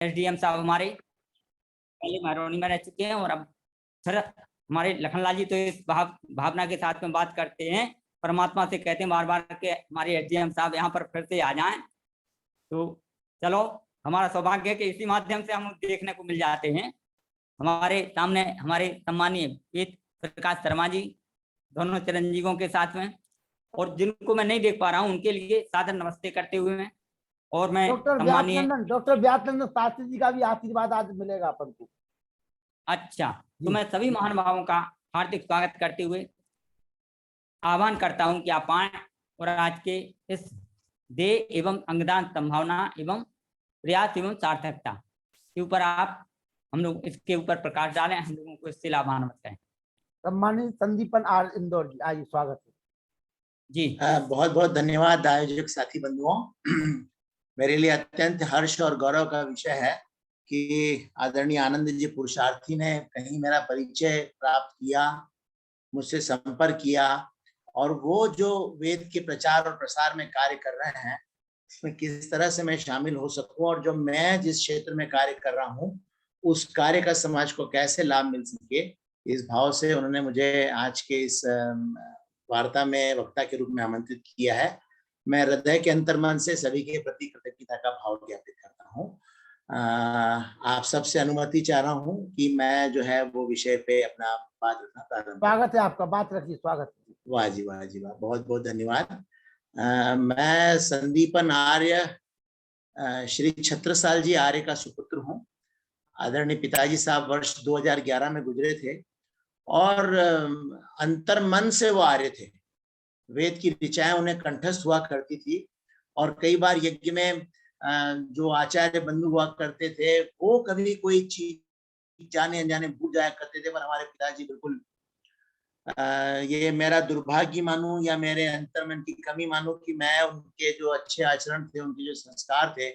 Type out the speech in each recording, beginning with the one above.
SDM साहब हमारे पहले महरौनी में रह चुके हैं और अब सर हमारे लखनलाल जी तो इस भावना के साथ में बात करते हैं, परमात्मा से कहते हैं बार बार के हमारे एसडीएम साहब यहाँ पर फिर से आ जाएं। तो चलो, हमारा सौभाग्य है कि इसी माध्यम से हम देखने को मिल जाते हैं। हमारे सामने हमारे सम्मानीय वेद प्रकाश शर्मा जी दोनों चिरंजीवों के साथ में, और जिनको मैं नहीं देख पा रहा हूँ उनके लिए सादर नमस्ते करते हुए मैं, और मैं डॉक्टर व्यासनंदन शास्त्री जी का भी आशीर्वाद आज मिलेगा अपन को। अच्छा, तो मैं सभी महानुभावों का हार्दिक स्वागत करते हुए आह्वान करता हूं कि आप आए और आज के इस देह एवं अंगदान संभावना एवं प्रयास एवं सार्थकता के ऊपर आप हम लोग इसके ऊपर प्रकाश डालें, हम लोगों को इससे लाभान्वित करें। सम्मानित संदीपन आर इंदौर जी, आइए स्वागत है जी। बहुत बहुत धन्यवाद आयोजक साथी बंधुओं। मेरे लिए अत्यंत हर्ष और गौरव का विषय है कि आदरणीय आनंद जी पुरुषार्थी ने कहीं मेरा परिचय प्राप्त किया, मुझसे संपर्क किया, और वो जो वेद के प्रचार और प्रसार में कार्य कर रहे हैं उसमें किस तरह से मैं शामिल हो सकूं, और जो मैं जिस क्षेत्र में कार्य कर रहा हूं उस कार्य का समाज को कैसे लाभ मिल सके, इस भाव से उन्होंने मुझे आज के इस वार्ता में वक्ता के रूप में आमंत्रित किया है। मैं हृदय के अंतर्मन से सभी के प्रति कृतज्ञता का भाव ज्ञापित करता हूँ। आप सबसे अनुमति चाह रहा हूँ कि मैं जो है वो विषय पे अपना बात रखना प्रारंभ। स्वागत है आपका, बात रखिए, स्वागत। वाह जी वाह जी वाह, बहुत बहुत धन्यवाद। मैं संदीपन आर्य श्री छत्रसाल जी आर्य का सुपुत्र हूँ। आदरणीय पिताजी साहब वर्ष 2011 में गुजरे थे और अंतर्मन से वो आर्य थे। वेद की ऋचाएं उन्हें कंठस्थ हुआ करती थी और कई बार यज्ञ में जो आचार्य बंधु हुआ करते थे वो कभी कोई चीज जाने अनजाने भूल जाया करते थे, पर हमारे पिताजी बिल्कुल, ये मेरा दुर्भाग्य मानूं या मेरे अंतर्मन की कमी मानूं कि मैं उनके जो अच्छे आचरण थे, उनके जो संस्कार थे,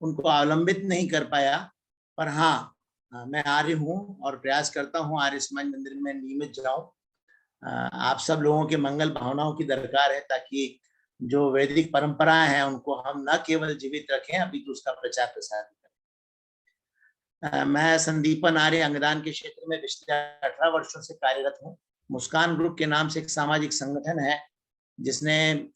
उनको अवलंबित नहीं कर पाया। पर हाँ, मैं आर्य हूँ और प्रयास करता हूँ आर्य समाज मंदिर में नियमित जाऊं। आप सब लोगों के मंगल भावनाओं की दरकार है ताकि जो वैदिक परंपराएं हैं उनको हम न केवल जीवित रखें अपितु उसका प्रचार प्रसार करें। मैं संदीपन आर्य अंगदान के क्षेत्र में पिछले 18 वर्षों से कार्यरत हूँ। मुस्कान ग्रुप के नाम से एक सामाजिक संगठन है जिसने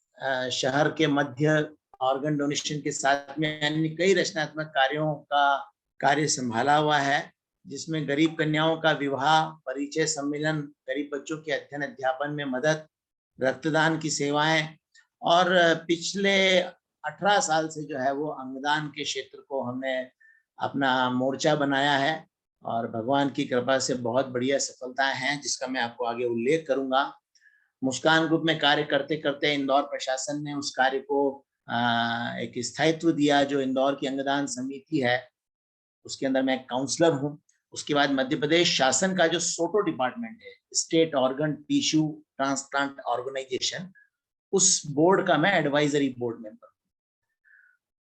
शहर के मध्य ऑर्गन डोनेशन के साथ में अन्य कई रचनात्मक कार्यों का कार्य संभाला हुआ है, जिसमें गरीब कन्याओं का विवाह, परिचय सम्मेलन, गरीब बच्चों के अध्ययन अध्यापन में मदद, रक्तदान की सेवाएं, और पिछले 18 साल से जो है वो अंगदान के क्षेत्र को हमने अपना मोर्चा बनाया है और भगवान की कृपा से बहुत बढ़िया सफलताएं हैं जिसका मैं आपको आगे उल्लेख करूंगा। मुस्कान ग्रुप में कार्य करते करते इंदौर प्रशासन ने उस कार्य को एक स्थायित्व दिया। जो इंदौर की अंगदान समिति है उसके अंदर मैं काउंसलर हूँ। उसके बाद मध्य प्रदेश शासन का जो सोटो डिपार्टमेंट है, state organ tissue transplant organisation, उस बोर्ड का मैं एडवाइजरी बोर्ड मेंबर हूँ।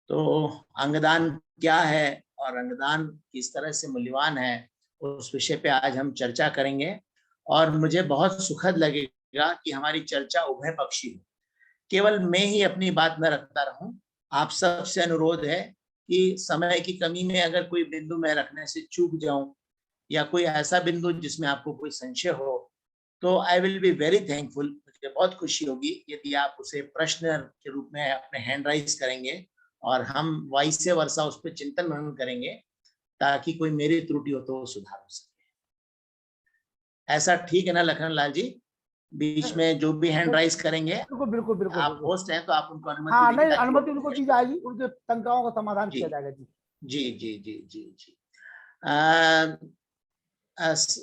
तो अंगदान क्या है और अंगदान किस तरह से मूल्यवान है उस विषय पे आज हम चर्चा करेंगे और मुझे बहुत सुखद लगेगा कि हमारी चर्चा उभय पक्षी हो, केवल मैं ही अपनी बात न रखता रहूं। आप सबसे अनुरोध है कि समय की कमी में अगर कोई बिंदु मैं रखने से चूक जाऊं या कोई ऐसा बिंदु जिसमें आपको कोई संशय हो तो I will be very thankful. मुझे बहुत खुशी होगी यदि आप उसे प्रश्न के रूप में अपने हैंड राइज करेंगे और हम वाइस वर्षा उस पर चिंतन मनन करेंगे ताकि कोई मेरी त्रुटि हो तो सुधार हो सके। ऐसा ठीक है ना लखन लाल जी? बीच में जो भी हैंड राइज करेंगे, बिल्कुल बिल्कुल बिल्कुल, आप होस्ट हैं तो आप उनको अनुमति हाँ, दीजिए। नहीं, अनुमति उनको दी जाएगी, उनके शंकाओं का समाधान किया जाएगा। जी जी जी जी जी जी।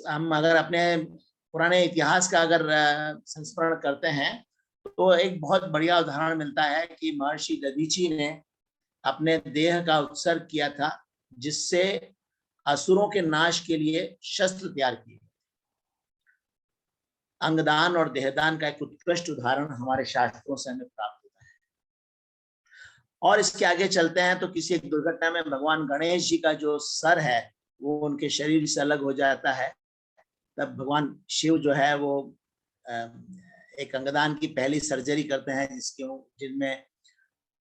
हम अगर अपने पुराने इतिहास का अगर संस्मरण करते हैं तो एक बहुत बढ़िया उदाहरण मिलता है कि महर्षि दधीची ने अपने देह का उत्सर्ग किया था जिससे असुरों के नाश के लिए शस्त्र तैयार किए। अंगदान और देहदान का एक उत्कृष्ट उदाहरण हमारे शास्त्रों से हमें प्राप्त होता है। और इसके आगे चलते हैं तो किसी एक दुर्घटना में भगवान गणेश जी का जो सर है वो उनके शरीर से अलग हो जाता है। तब भगवान शिव जो है वो एक अंगदान की पहली सर्जरी करते हैं जिनमें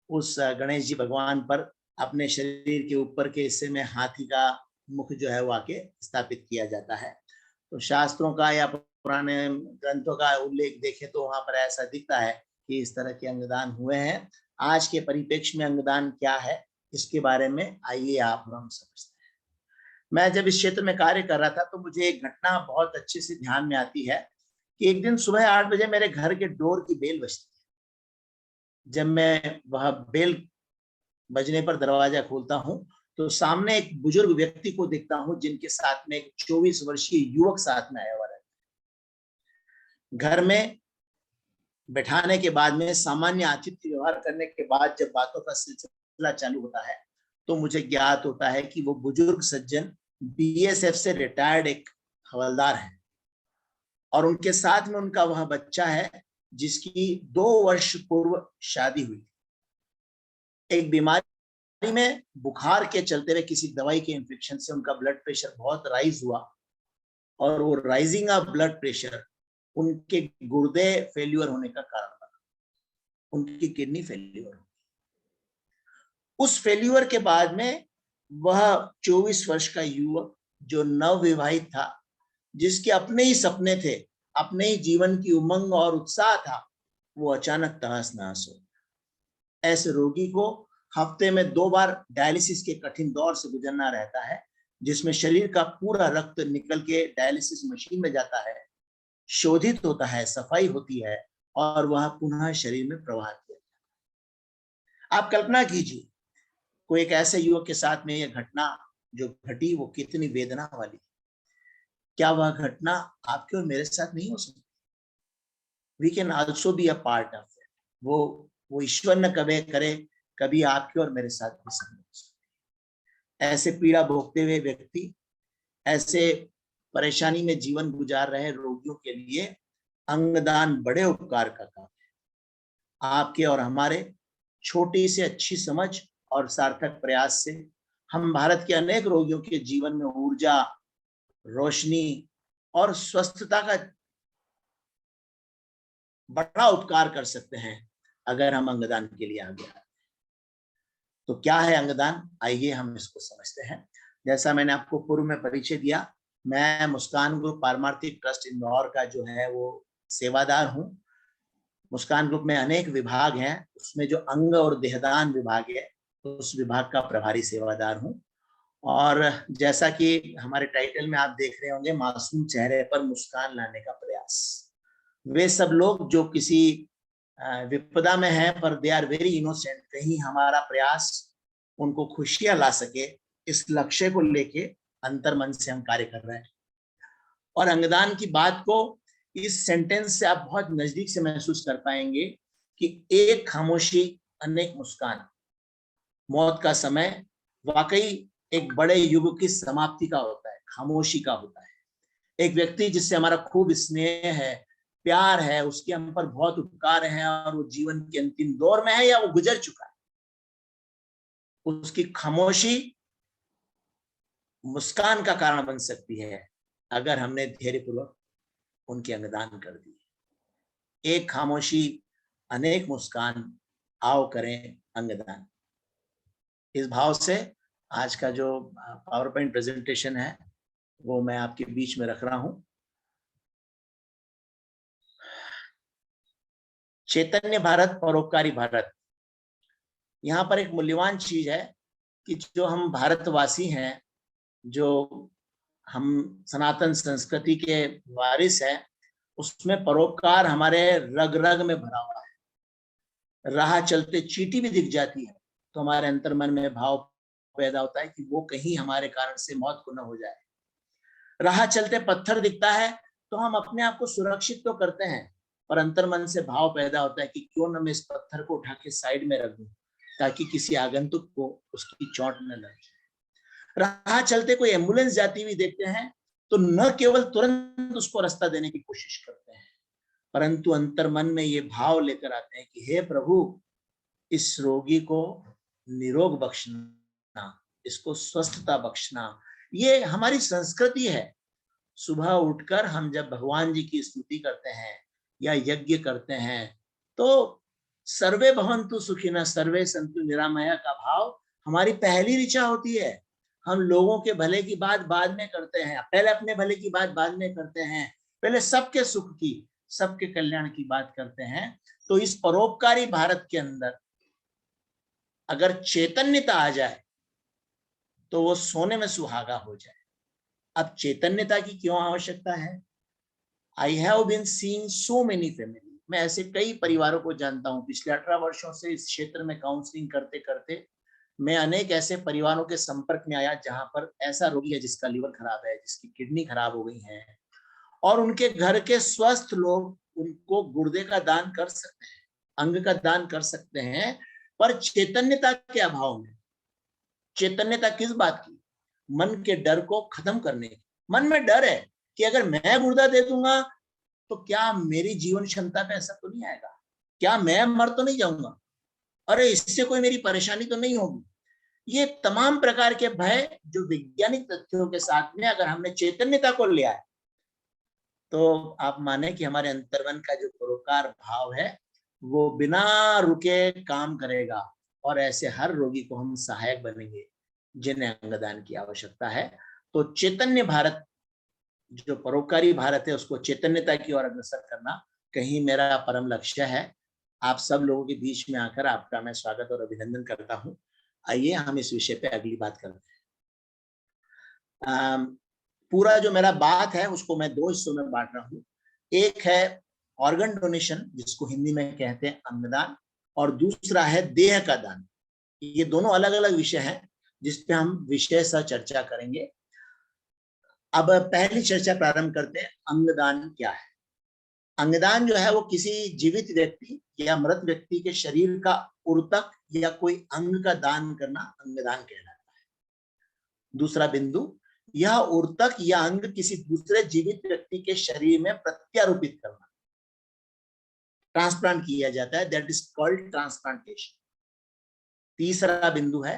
उस गणेश जी भगवान पर अपने शरीर के ऊपर के हिस्से में हाथी का मुख जो है वो आके स्थापित किया जाता है। तो शास्त्रों का या पुराने ग्रंथों का उल्लेख देखें तो वहां पर ऐसा दिखता है कि इस तरह के अंगदान हुए हैं। आज के परिप्रेक्ष्य में अंगदान क्या है, इसके बारे में आइए आप और हम समझते हैं। मैं जब इस क्षेत्र में कार्य कर रहा था तो मुझे एक घटना बहुत अच्छे से ध्यान में आती है कि एक दिन सुबह 8 बजे मेरे घर के डोर की बेल बजती है। जब मैं वह बेल बजने पर दरवाजा खोलता हूं तो सामने एक बुजुर्ग व्यक्ति को देखता हूं जिनके साथ में एक 24 वर्षीय युवक साथ में आया हुआ रहता है। घर में बैठाने के बाद में सामान्य आतिथ्य व्यवहार करने के बाद जब बातों का सिलसिला चालू होता है तो मुझे ज्ञात होता है कि वो बुजुर्ग सज्जन बीएसएफ से रिटायर्ड एक हवलदार है और उनके साथ में उनका वह बच्चा है जिसकी 2 वर्ष पूर्व शादी हुई। एक बीमारी में बुखार के चलते हुए किसी दवाई के इन्फेक्शन से उनका ब्लड प्रेशर बहुत राइज हुआ और वो राइजिंग ऑफ ब्लड प्रेशर उनके गुर्दे फेल्यूर होने का कारण बना, उनकी किडनी फेल्यूर। उस फेल्यूर के बाद में वह 24 वर्ष का युवक जो नवविवाहित था, जिसके अपने ही सपने थे, अपने ही जीवन की उमंग और उत्साह था, वो अचानक तहस नहस हो। ऐसे रोगी को हफ्ते में 2 बार डायलिसिस के कठिन दौर से गुजरना रहता है, जिसमें शरीर का पूरा रक्त निकल के डायलिसिस मशीन में जाता है, शोधित होता है, सफाई होती है और वह पुनः शरीर में प्रवाहित किया जाता है। आप कल्पना कीजिए कोई एक ऐसे युवक के साथ में यह घटना जो घटी वो कितनी वेदना वाली। क्या वह घटना आपके और मेरे साथ नहीं हो सकती? We can also be a part of it. वो ईश्वर न कभी करे, कभी आपके और मेरे साथ भी संभव हो सकती। ऐसे पीड़ा भोगते हुए व्यक्ति, ऐसे परेशानी में जीवन गुजार रहे रोगियों के लिए अंगदान बड़े उपकार का काम है। आपके और हमारे छोटी से अच्छी समझ और सार्थक प्रयास से हम भारत के अनेक रोगियों के जीवन में ऊर्जा, रोशनी और स्वस्थता का बड़ा उपकार कर सकते हैं अगर हम अंगदान के लिए आगे आए। तो क्या है अंगदान, आइए हम इसको समझते हैं। जैसा मैंने आपको पूर्व में परिचय दिया, मैं मुस्कान ग्रुप पारमार्थिक ट्रस्ट इंदौर का जो है वो सेवादार हूँ। मुस्कान ग्रुप में अनेक विभाग हैं, उसमें जो अंग और देहदान विभाग है उस विभाग का प्रभारी सेवादार हूँ। और जैसा कि हमारे टाइटल में आप देख रहे होंगे, मासूम चेहरे पर मुस्कान लाने का प्रयास। वे सब लोग जो किसी विपदा में हैं पर दे आर वेरी इनोसेंट, कहीं हमारा प्रयास उनको खुशियां ला सके, इस लक्ष्य को लेके अंतर्मन से हम कार्य कर रहे हैं। और अंगदान की बात को इस सेंटेंस से आप बहुत नजदीक से महसूस कर पाएंगे कि एक खामोशी अनेक मुस्कान। मौत का समय वाकई एक बड़े युग की समाप्ति का होता है, खामोशी का होता है। एक व्यक्ति जिससे हमारा खूब स्नेह है, प्यार है, उसके हम पर बहुत उपकार है और वो जीवन के अंतिम दौर में है या वो गुजर चुका है, उसकी खामोशी मुस्कान का कारण बन सकती है अगर हमने धैर्यपूर्वक उनके अंगदान कर दिए। एक खामोशी अनेक मुस्कान, आओ करें अंगदान। इस भाव से आज का जो पावर पॉइंट प्रेजेंटेशन है वो मैं आपके बीच में रख रहा हूं। चैतन्य भारत, परोपकारी भारत, यहाँ पर एक मूल्यवान चीज है कि जो हम भारतवासी हैं, जो हम सनातन संस्कृति के वारिस हैं, उसमें परोपकार हमारे रग रग में भरा हुआ है। राह चलते चींटी भी दिख जाती है तो हमारे अंतर्मन में भाव पैदा होता है कि वो कहीं हमारे कारण से मौत को न हो जाए। राह चलते पत्थर दिखता है तो हम अपने आप को सुरक्षित तो करते हैं, पर अंतर्मन से भाव पैदा होता है कि क्यों न मैं इस पत्थर को उठा के साइड में रख दूं ताकि किसी आगंतुक को उसकी चोट न लगे। राह चलते कोई एम्बुलेंस जाती हुई देखते हैं तो न केवल तुरंत उसको रास्ता देने की कोशिश करते हैं, परंतु अंतर्मन में ये भाव लेकर आते हैं कि हे प्रभु, इस रोगी को निरोग बख्शना, इसको स्वस्थता बख्शना। ये हमारी संस्कृति है। सुबह उठकर हम जब भगवान जी की स्तुति करते हैं या यज्ञ करते हैं तो सर्वे भवन्तु सुखिनः सर्वे सन्तु निरामया का भाव हमारी पहली ऋचा होती है। हम लोगों के भले की बात बाद में करते हैं, पहले अपने भले की बात बाद में करते हैं, पहले सबके सुख की, सबके कल्याण की बात करते हैं। तो इस परोपकारी भारत के अंदर अगर चैतन्यता आ जाए तो वो सोने में सुहागा हो जाए। अब चैतन्यता की क्यों आवश्यकता है? I have been seeing so many family, मैं ऐसे कई परिवारों को जानता हूं। पिछले 18 वर्षों से इस क्षेत्र में काउंसलिंग करते करते मैं अनेक ऐसे परिवारों के संपर्क में आया जहां पर ऐसा रोगी है जिसका लीवर खराब है, जिसकी किडनी खराब हो गई है, और उनके घर के स्वस्थ लोग उनको गुर्दे का दान कर सकते हैं, अंग का दान कर सकते हैं, पर चैतन्यता के अभाव में। चैतन्यता किस बात की? मन के डर को खत्म करने की। मन में डर है कि अगर मैं गुर्दा दे दूंगा तो क्या मेरी जीवन क्षमता पे असर तो नहीं आएगा, क्या मैं मर तो नहीं जाऊंगा, अरे इससे कोई मेरी परेशानी तो नहीं होगी। ये तमाम प्रकार के भय जो वैज्ञानिक तथ्यों के साथ में अगर हमने चैतन्यता को लिया है तो आप माने कि हमारे अंतर्मन का जो परोपकार भाव है वो बिना रुके काम करेगा, और ऐसे हर रोगी को हम सहायक बनेंगे जिन्हें अंगदान की आवश्यकता है। तो चैतन्य भारत, जो परोपकारी भारत है, उसको चैतन्यता की ओर अग्रसर करना कहीं मेरा परम लक्ष्य है। आप सब लोगों के बीच में आकर आपका मैं स्वागत और अभिनंदन करता हूं। आइए हम इस विषय पे अगली बात करते हैं। पूरा जो मेरा बात है उसको मैं 2 हिस्सों में बांट रहा हूं। एक है ऑर्गन डोनेशन, जिसको हिंदी में कहते हैं अंगदान, और दूसरा है देह का दान। ये दोनों अलग अलग विषय हैं जिसपे हम विषय सह चर्चा करेंगे। अब पहली चर्चा प्रारंभ करते हैं, अंगदान क्या है। अंगदान जो है वो किसी जीवित व्यक्ति या मृत व्यक्ति के शरीर का उर्तक या कोई अंग का दान करना अंगदान कहलाता है। दूसरा बिंदु, यह उर्तक या अंग किसी दूसरे जीवित व्यक्ति के शरीर में प्रत्यारोपित करना, ट्रांसप्लांट किया जाता है, दैट इज कॉल्ड ट्रांसप्लांटेशन। तीसरा बिंदु है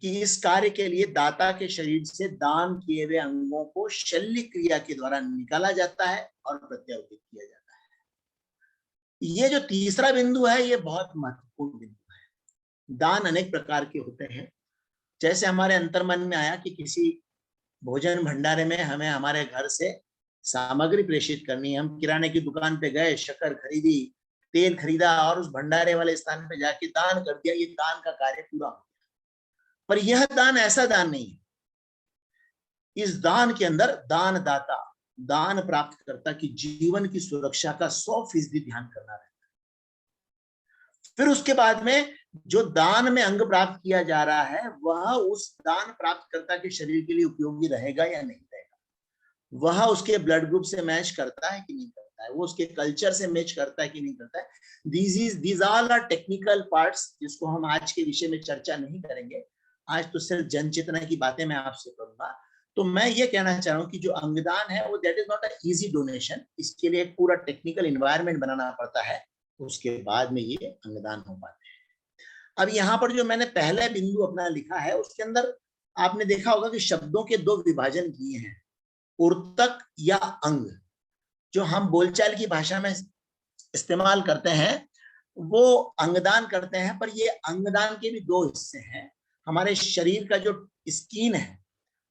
कि इस कार्य के लिए दाता के शरीर से दान किए हुए अंगों को शल्य क्रिया के द्वारा निकाला जाता है और प्रत्यारोपित किया जाता है। ये जो तीसरा बिंदु है ये बहुत महत्वपूर्ण बिंदु है। दान अनेक प्रकार के होते हैं। जैसे हमारे अंतर्मन में आया कि किसी भोजन भंडारे में हमें हमारे घर से सामग्री प्रेषित करनी है, हम किराने की दुकान पे गए, शक्कर खरीदी, तेल खरीदा और उस भंडारे वाले स्थान पे जाके दान कर दिया, ये दान का कार्य पूरा हो गया। पर यह दान ऐसा दान नहीं है। इस दान के अंदर दानदाता, दान प्राप्तकर्ता की जीवन की सुरक्षा का 100% ध्यान करना रहता है। फिर उसके बाद में जो दान में अंग प्राप्त किया जा रहा है वह उस दान प्राप्तकर्ता के शरीर के लिए उपयोगी रहेगा या नहीं रहेगा, वह उसके ब्लड ग्रुप से मैच करता है कि नहीं करता है, वो उसके कल्चर से मैच करता है कि नहीं करता है। These all are technical parts जिसको हम आज के विषय में चर्चा नहीं करेंगे। आज तो सिर्फ जन चेतना की बातें मैं आपसे करूंगा। तो मैं ये कहना चाह रहा हूँ कि जो अंगदान है वो that is not a easy donation. इसके लिए एक पूरा टेक्निकल एनवायरनमेंट बनाना पड़ता है, उसके बाद में ये अंगदान हो पाते हैं। अब यहाँ पर जो मैंने पहला बिंदु अपना लिखा है उसके अंदर आपने देखा होगा कि शब्दों के 2 विभाजन किए हैं, उर्तक या अंग। जो हम बोलचाल की भाषा में इस्तेमाल करते हैं वो अंगदान करते हैं, पर ये अंगदान के भी 2 हिस्से हैं। हमारे शरीर का जो स्किन है,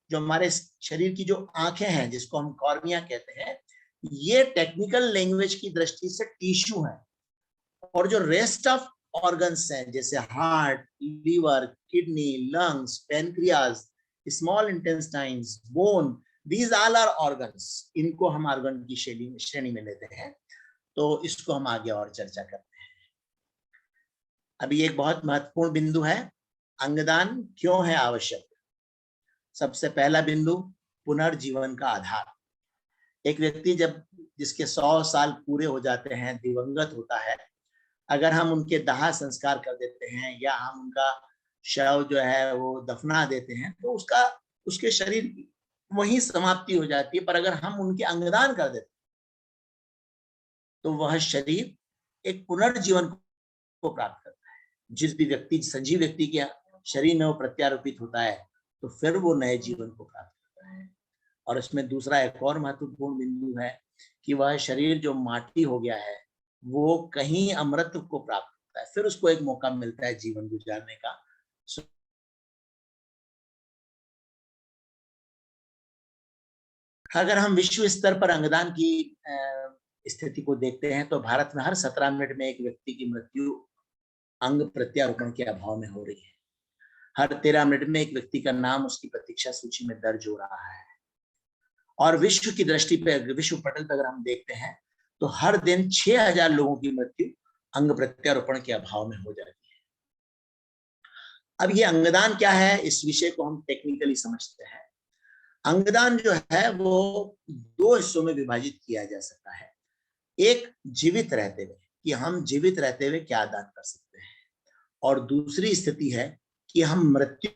जो हमारे शरीर की जो आंखें हैं जिसको हम कॉर्निया कहते हैं, ये टेक्निकल लैंग्वेज की दृष्टि से टिश्यू है। और जो रेस्ट ऑफ ऑर्गन्स हैं जैसे heart, liver, kidney, lungs, pancreas, small intestines, bone, these all are organs. इनको हम ऑर्गन की श्रेणी में लेते हैं। तो इसको हम आगे और चर्चा करते हैं। अभी एक बहुत महत्वपूर्ण बिंदु है, अंगदान क्यों है आवश्यक। सबसे पहला बिंदु, पुनर्जीवन का आधार। एक व्यक्ति जब जिसके 100 साल पूरे हो जाते हैं, दिवंगत होता है, अगर हम उनके दाह संस्कार कर देते हैं या हम उनका शव जो है वो दफना देते हैं तो उसके शरीर की वही समाप्ति हो जाती है। पर अगर हम उनके अंगदान कर देते तो वह शरीर एक पुनर्जीवन को प्राप्त करता है। जिस भी व्यक्ति, सजीव व्यक्ति के शरीर में वो प्रत्यारोपित होता है तो फिर वो नए जीवन को प्राप्त करता है। और इसमें दूसरा एक और महत्वपूर्ण बिंदु है कि वह शरीर जो माटी हो गया है वो कहीं अमृत को प्राप्त करता है, फिर उसको एक मौका मिलता है जीवन गुजारने का। अगर हम विश्व स्तर पर अंगदान की स्थिति को देखते हैं तो भारत में हर 17 मिनट में एक व्यक्ति की मृत्यु अंग प्रत्यारोपण के अभाव में हो रही है। हर 13 मिनट में एक व्यक्ति का नाम उसकी प्रतीक्षा सूची में दर्ज हो रहा है। और विश्व की दृष्टि पे, विश्व पटल पर अगर हम देखते हैं तो हर दिन 6000 लोगों की मृत्यु अंग प्रत्यारोपण के अभाव में हो जाती है। अब ये अंगदान क्या है, इस विषय को हम टेक्निकली समझते हैं। अंगदान जो है वो 2 हिस्सों में विभाजित किया जा सकता है। एक जीवित रहते हुए, कि हम जीवित रहते हुए क्या दान कर सकते हैं, और दूसरी स्थिति है कि हम मृत्यु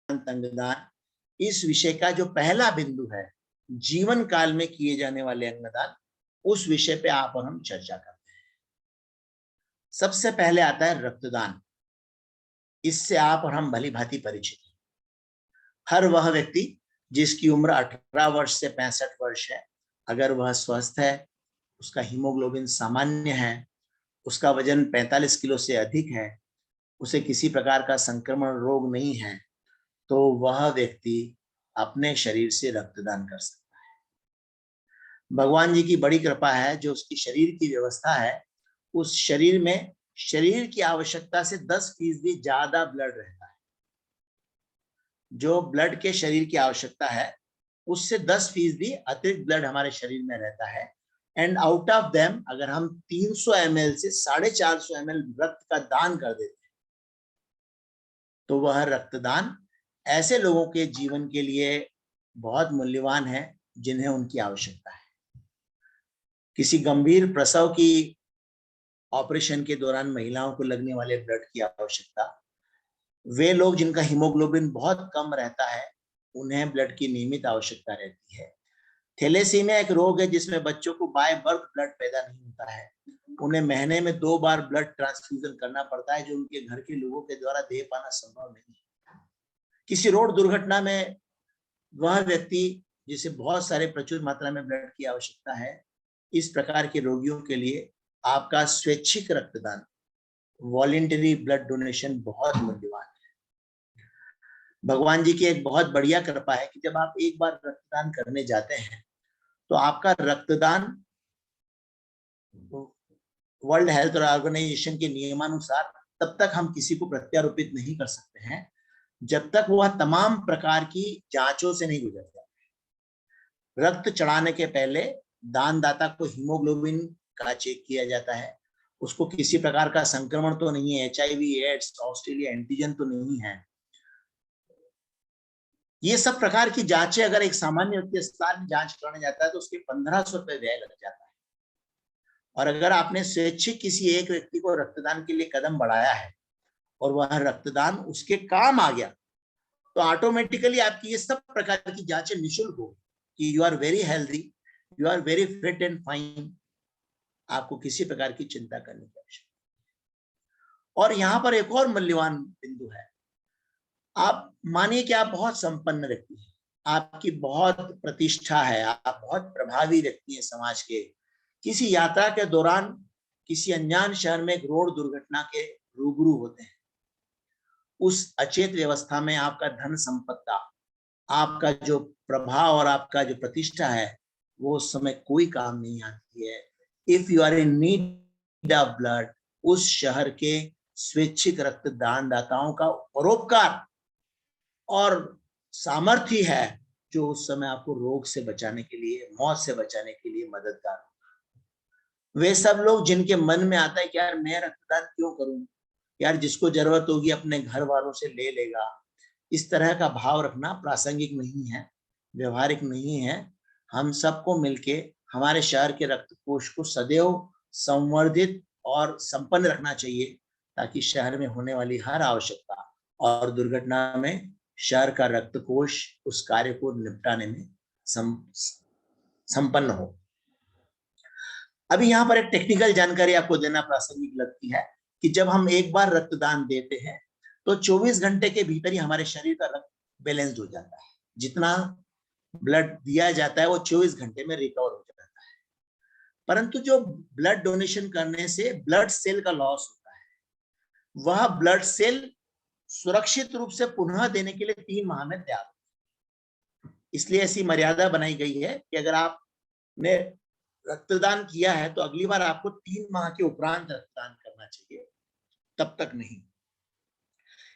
अंगदान, इस विषय का जो पहला बिंदु है, जीवन काल में किए जाने वाले अंगदान, उस विषय पे आप और हम चर्चा करते हैं। सबसे पहले आता है रक्तदान। इससे आप और हम भली भांति परिचित हैं। हर वह व्यक्ति जिसकी उम्र 18 वर्ष से 65 वर्ष है, अगर वह स्वस्थ है, उसका हीमोग्लोबिन सामान्य है, उसका वजन 45 किलो से अधिक है, उसे किसी प्रकार का संक्रमण रोग नहीं है, तो वह व्यक्ति अपने शरीर से रक्तदान कर सकता है। भगवान जी की बड़ी कृपा है, जो उसकी शरीर की व्यवस्था है, उस शरीर में शरीर की आवश्यकता से 10% ज्यादा ब्लड रहता है। जो ब्लड के शरीर की आवश्यकता है, उससे 10% अतिरिक्त ब्लड हमारे शरीर में रहता है। एंड आउट ऑफ देम अगर हम 300 ml से 450 ml रक्त का दान कर देते हैं, तो वह रक्तदान ऐसे लोगों के जीवन के लिए बहुत मूल्यवान है जिन्हें उनकी आवश्यकता है। किसी गंभीर प्रसव की ऑपरेशन के दौरान महिलाओं को लगने वाले ब्लड की आवश्यकता, वे लोग जिनका हीमोग्लोबिन बहुत कम रहता है, उन्हें ब्लड की नियमित आवश्यकता रहती है। थैलेसीमिया एक रोग है जिसमें बच्चों को बाय बर्थ ब्लड पैदा नहीं होता है। उन्हें महीने में 2 बार ब्लड ट्रांसफ्यूजन करना पड़ता है, जो उनके घर के लोगों के द्वारा दे पाना संभव नहीं है। किसी रोड दुर्घटना में वह व्यक्ति जिसे बहुत सारे प्रचुर मात्रा में ब्लड की आवश्यकता है, इस प्रकार के रोगियों के लिए आपका स्वैच्छिक रक्तदान, वॉलेंटरी ब्लड डोनेशन बहुत मूल्यवान है। भगवान जी की एक बहुत बढ़िया कृपा है कि जब आप एक बार रक्तदान करने जाते हैं, तो आपका रक्तदान वर्ल्ड हेल्थ ऑर्गेनाइजेशन के नियमानुसार तब तक हम किसी को प्रत्यारोपित नहीं कर सकते हैं जब तक वह तमाम प्रकार की जांचों से नहीं गुजर जाता। रक्त चढ़ाने के पहले दानदाता को हीमोग्लोबिन का चेक किया जाता है, उसको किसी प्रकार का संक्रमण तो नहीं है, HIV, एड्स, ऑस्ट्रेलिया एंटीजन तो नहीं है। ये सब प्रकार की जांचें अगर एक सामान्य व्यक्ति अस्पताल में जांच कराने जाता है तो उसके 1500 रुपए व्यय लग जाता है। और अगर आपने स्वैच्छिक किसी एक व्यक्ति को रक्तदान के लिए कदम बढ़ाया है और वह रक्तदान उसके काम आ गया, तो ऑटोमेटिकली आपकी ये सब प्रकार की जांचें निःशुल्क हो कि you are very healthy, you are very fit and fine, आपको किसी प्रकार की चिंता करने की आवश्यकता नहीं। और यहाँ पर एक और मूल्यवान बिंदु है। आप मानिए कि आप बहुत संपन्न व्यक्ति हैं, आपकी बहुत प्रतिष्ठा है, आप बहुत प्रभावी व्यक्ति हैं समाज के। किसी यात्रा के दौरान किसी अनजान शहर में एक रोड दुर्घटना के रूबरू होते हैं। उस अचेत व्यवस्था में आपका धन संपत्ता, आपका जो प्रभाव और आपका जो प्रतिष्ठा है, वो उस समय कोई काम नहीं आती है। If you are in need of blood, उस शहर के स्वैच्छिक रक्तदान दाताओं का परोपकार और सामर्थ्य है जो उस समय आपको रोग से बचाने के लिए, मौत से बचाने के लिए मददगार होगा। वे सब लोग जिनके मन में आता है कि यार मैं रक्तदान क्यों करूं, यार जिसको जरूरत होगी अपने घर वालों से ले लेगा, इस तरह का भाव रखना प्रासंगिक नहीं है, व्यवहारिक नहीं है। हम सबको मिलके हमारे शहर के रक्त कोष को सदैव संवर्धित और संपन्न रखना चाहिए, ताकि शहर में होने वाली हर आवश्यकता और दुर्घटना में शहर का रक्त कोष उस कार्य को निपटाने में संपन्न हो। अभी यहाँ पर एक टेक्निकल जानकारी आपको देना प्रासंगिक लगती है कि जब हम एक बार रक्तदान देते हैं तो 24 घंटे के भीतर ही हमारे शरीर का रक्त बैलेंस्ड हो जाता है। जितना ब्लड दिया जाता है वो 24 घंटे में रिकवर हो जाता है। परंतु जो ब्लड डोनेशन करने से ब्लड सेल का लॉस होता है, वह ब्लड सेल सुरक्षित रूप से पुनः देने के लिए 3 माह में तैयार हो। इसलिए ऐसी मर्यादा बनाई गई है कि अगर आपने रक्तदान किया है तो अगली बार आपको 3 माह के उपरांत रक्तदान करना चाहिए, तब तक नहीं।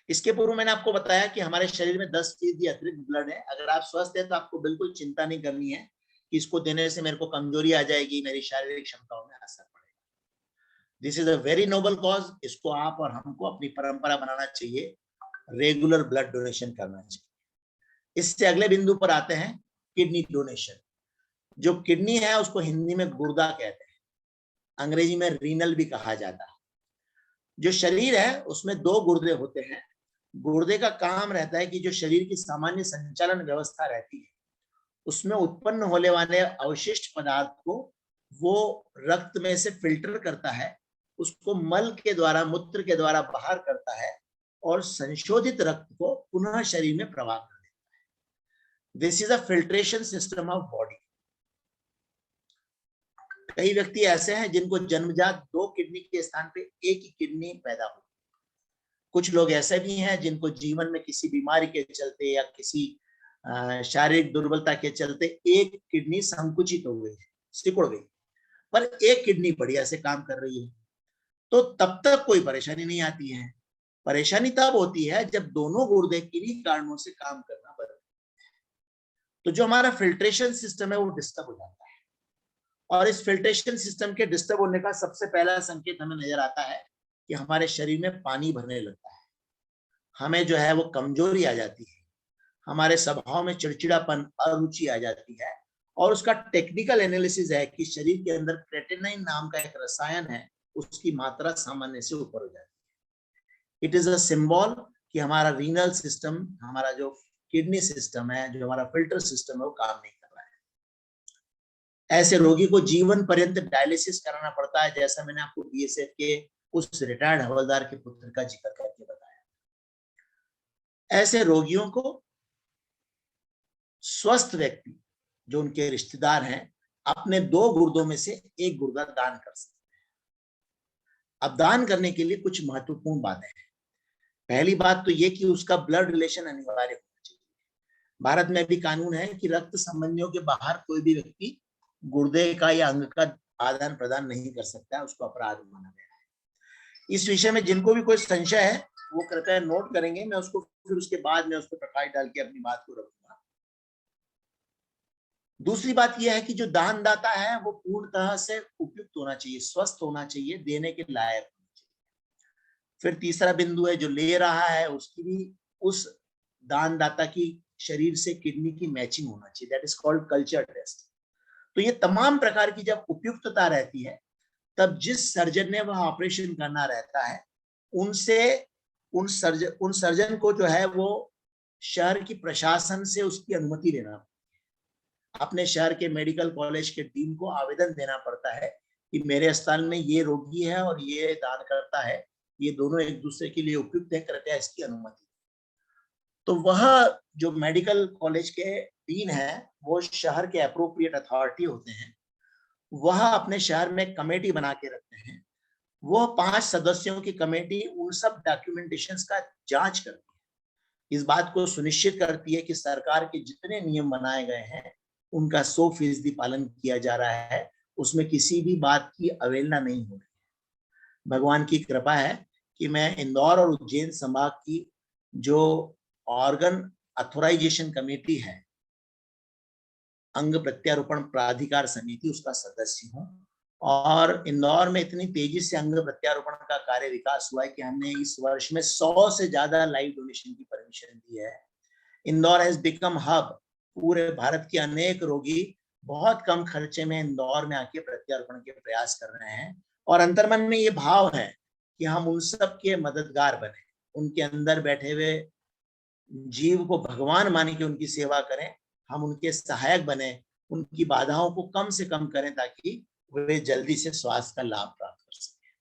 इसके पूर्व मैंने आपको बताया कि हमारे शरीर में 10% अतिरिक्त ब्लड है। अगर आप स्वस्थ हैं तो आपको बिल्कुल चिंता नहीं करनी है कि इसको देने से मेरे को कमजोरी आ जाएगी, मेरी शारीरिक क्षमताओं में असर पड़ेगा। This is a very noble cause. इसको आप और हमको अपनी परंपरा बनाना चाहिए, रेगुलर ब्लड डोनेशन करना चाहिए। इससे अगले बिंदु पर आते हैं, किडनी डोनेशन। जो किडनी है उसको हिंदी में गुर्दा कहते हैं, अंग्रेजी में रीनल भी कहा जाता है। जो शरीर है उसमें 2 गुर्दे होते हैं। गुर्दे का काम रहता है कि जो शरीर की सामान्य संचालन व्यवस्था रहती है उसमें उत्पन्न होने वाले अवशिष्ट पदार्थ को वो रक्त में से फिल्टर करता है, उसको मल के द्वारा, मूत्र के द्वारा बाहर करता है और संशोधित रक्त को पुनः शरीर में प्रवाह कर देता है। This is a filtration system of body. कई व्यक्ति ऐसे हैं जिनको जन्मजात 2 किडनी के स्थान पे 1 ही किडनी पैदा हो। कुछ लोग ऐसे भी हैं जिनको जीवन में किसी बीमारी के चलते या किसी शारीरिक दुर्बलता के चलते 1 किडनी संकुचित हो गई, सिकुड़ गई, पर 1 किडनी बढ़िया से काम कर रही है, तो तब तक कोई परेशानी नहीं आती है। परेशानी तब होती है जब दोनों गुर्दे किन्हीं कारणों से काम करना बंद कर देते हैं, तो जो हमारा फिल्ट्रेशन सिस्टम है वो डिस्टर्ब हो जाता है। और इस फिल्ट्रेशन सिस्टम के डिस्टर्ब होने का सबसे पहला संकेत हमें नजर आता है कि हमारे शरीर में पानी भरने लगता है, हमें जो है वो कमजोरी आ जाती है, हमारे स्वभाव में चिड़चिड़ापन, अरुचि आ जाती है। और उसका टेक्निकल एनालिसिस है कि शरीर के अंदर क्रेटिनाइन नाम का एक रसायन है, उसकी मात्रा सामान्य से ऊपर हो जाती है। इट इज अ सिंबल कि हमारा रीनल सिस्टम, हमारा जो किडनी सिस्टम है, जो हमारा फिल्टर सिस्टम है, वो काम नहीं कर रहा है। ऐसे रोगी को जीवन पर्यंत डायलिसिस कराना पड़ता है, जैसा मैंने आपको बीएसएफ के उस रिटायर्ड हवलदार के पुत्र का जिक्र करके बताया। ऐसे रोगियों को स्वस्थ व्यक्ति जो उनके रिश्तेदार हैं अपने 2 गुर्दों में से 1 गुर्दा दान कर सकते हैं। अब दान करने के लिए कुछ महत्वपूर्ण बातें हैं। पहली बात तो ये कि उसका ब्लड रिलेशन अनिवार्य होना चाहिए। भारत में भी कानून है कि रक्त संबंधियों के बाहर कोई भी व्यक्ति गुर्दे का या अंग का आदान प्रदान नहीं कर सकता है, उसको अपराध माना गया है। इस विषय में जिनको भी कोई संशय है वो कृपया नोट करेंगे, मैं उसको फिर उसके बाद में उस पर प्रकाश डाल के अपनी बात को रखूंगा। दूसरी बात यह है कि जो दानदाता है वो पूर्णतः से उपयुक्त होना चाहिए, स्वस्थ होना चाहिए, देने के लायक होना चाहिए। फिर तीसरा बिंदु है, जो ले रहा है उसकी भी उस दानदाता की शरीर से किडनी की मैचिंग होना चाहिए, that is called culture test. तो ये तमाम प्रकार की जब उपयुक्तता रहती है तब जिस सर्जन ने वह ऑपरेशन करना रहता है उनसे उन सर्जन को जो है वो शहर की प्रशासन से उसकी अनुमति लेना, अपने शहर के मेडिकल कॉलेज के टीम को आवेदन देना पड़ता है कि मेरे अस्पताल में ये रोगी है और ये दान करता है, ये दोनों एक दूसरे के लिए उपयुक्त है, कृपया इसकी अनुमति। तो वह जो मेडिकल कॉलेज के डीन है वो शहर के अप्रोप्रिएट अथॉरिटी होते हैं, वह अपने शहर में कमेटी बना के रखते हैं। वो 5 सदस्यों की कमेटी उन सब डॉक्यूमेंटेशंस का जांच करती है, इस बात को सुनिश्चित करती है कि सरकार के जितने नियम बनाए गए हैं उनका 100% पालन किया जा रहा है, उसमें किसी भी बात की अवहेलना नहीं हो रही है। भगवान की कृपा है कि मैं इंदौर और उज्जैन संभाग की जो ऑर्गन ऑथोराइजेशन कमेटी है, अंग प्रत्यारोपण प्राधिकार समिति, उसका सदस्य हूँ। और इंदौर में इतनी तेजी से अंग प्रत्यारोपण का कार्य विकास हुआ है कि हमने इस वर्ष में 100 से ज्यादा लाइव डोनेशन की परमिशन दी है। Indore has become hub. पूरे भारत के अनेक रोगी बहुत कम खर्चे में इंदौर में आके प्रत्यारोपण के प्रयास कर रहे हैं, और अंतर्मन में ये भाव है कि हम उन सब के मददगार बने, उनके अंदर बैठे हुए जीव को भगवान मान के उनकी सेवा करें, हम उनके सहायक बने, उनकी बाधाओं को कम से कम करें ताकि वे जल्दी से स्वास्थ्य का लाभ प्राप्त कर सकें।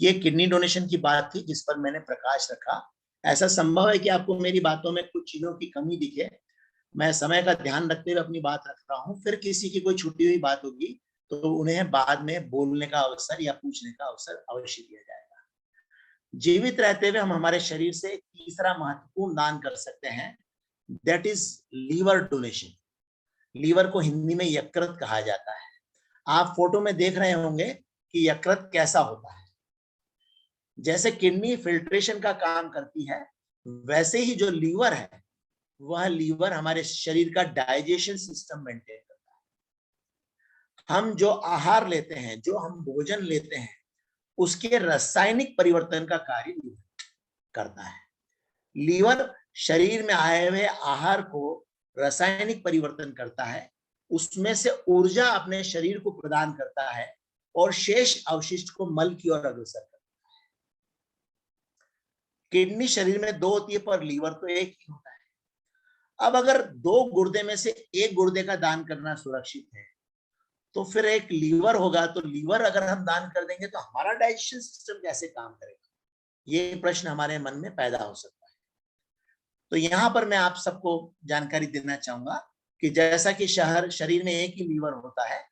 ये किडनी डोनेशन की बात थी जिस पर मैंने प्रकाश रखा। ऐसा संभव है कि आपको मेरी बातों में कुछ चीजों की कमी दिखे, मैं समय का ध्यान रखते हुए अपनी बात रख रहा हूँ। फिर किसी की कोई छूटी हुई बात होगी तो उन्हें बाद में बोलने का अवसर या पूछने का अवसर अवश्य दिया जाएगा। जीवित रहते हुए हम हमारे शरीर से तीसरा महत्वपूर्ण दान कर सकते हैं, that is liver donation. Liver को हिंदी में यकृत कहा जाता है। आप फोटो में देख रहे होंगे कि यकृत कैसा होता है। जैसे किडनी फिल्ट्रेशन का काम करती है, वैसे ही जो लीवर है, वह लीवर हमारे शरीर का डाइजेशन सिस्टम मेंटेन करता है। हम जो आहार लेते हैं, जो हम भोजन लेते हैं, उसके रासायनिक परिवर्तन का कार्य लीवर करता है। लीवर शरीर में आए हुए आहार को रासायनिक परिवर्तन करता है, उसमें से ऊर्जा अपने शरीर को प्रदान करता है और शेष अवशिष्ट को मल की ओर अग्रसर करता है। किडनी शरीर में 2 होती है, पर लीवर तो एक ही होता है। अब अगर 2 गुर्दे में से एक गुर्दे का दान करना सुरक्षित है, तो फिर एक लीवर होगा, तो लीवर अगर हम दान कर देंगे तो हमारा डाइजेशन सिस्टम कैसे काम करेगा? ये प्रश्न हमारे मन में पैदा हो सकता है। तो यहाँ पर मैं आप सबको जानकारी देना चाहूंगा कि जैसा कि शरीर में एक ही लीवर होता है,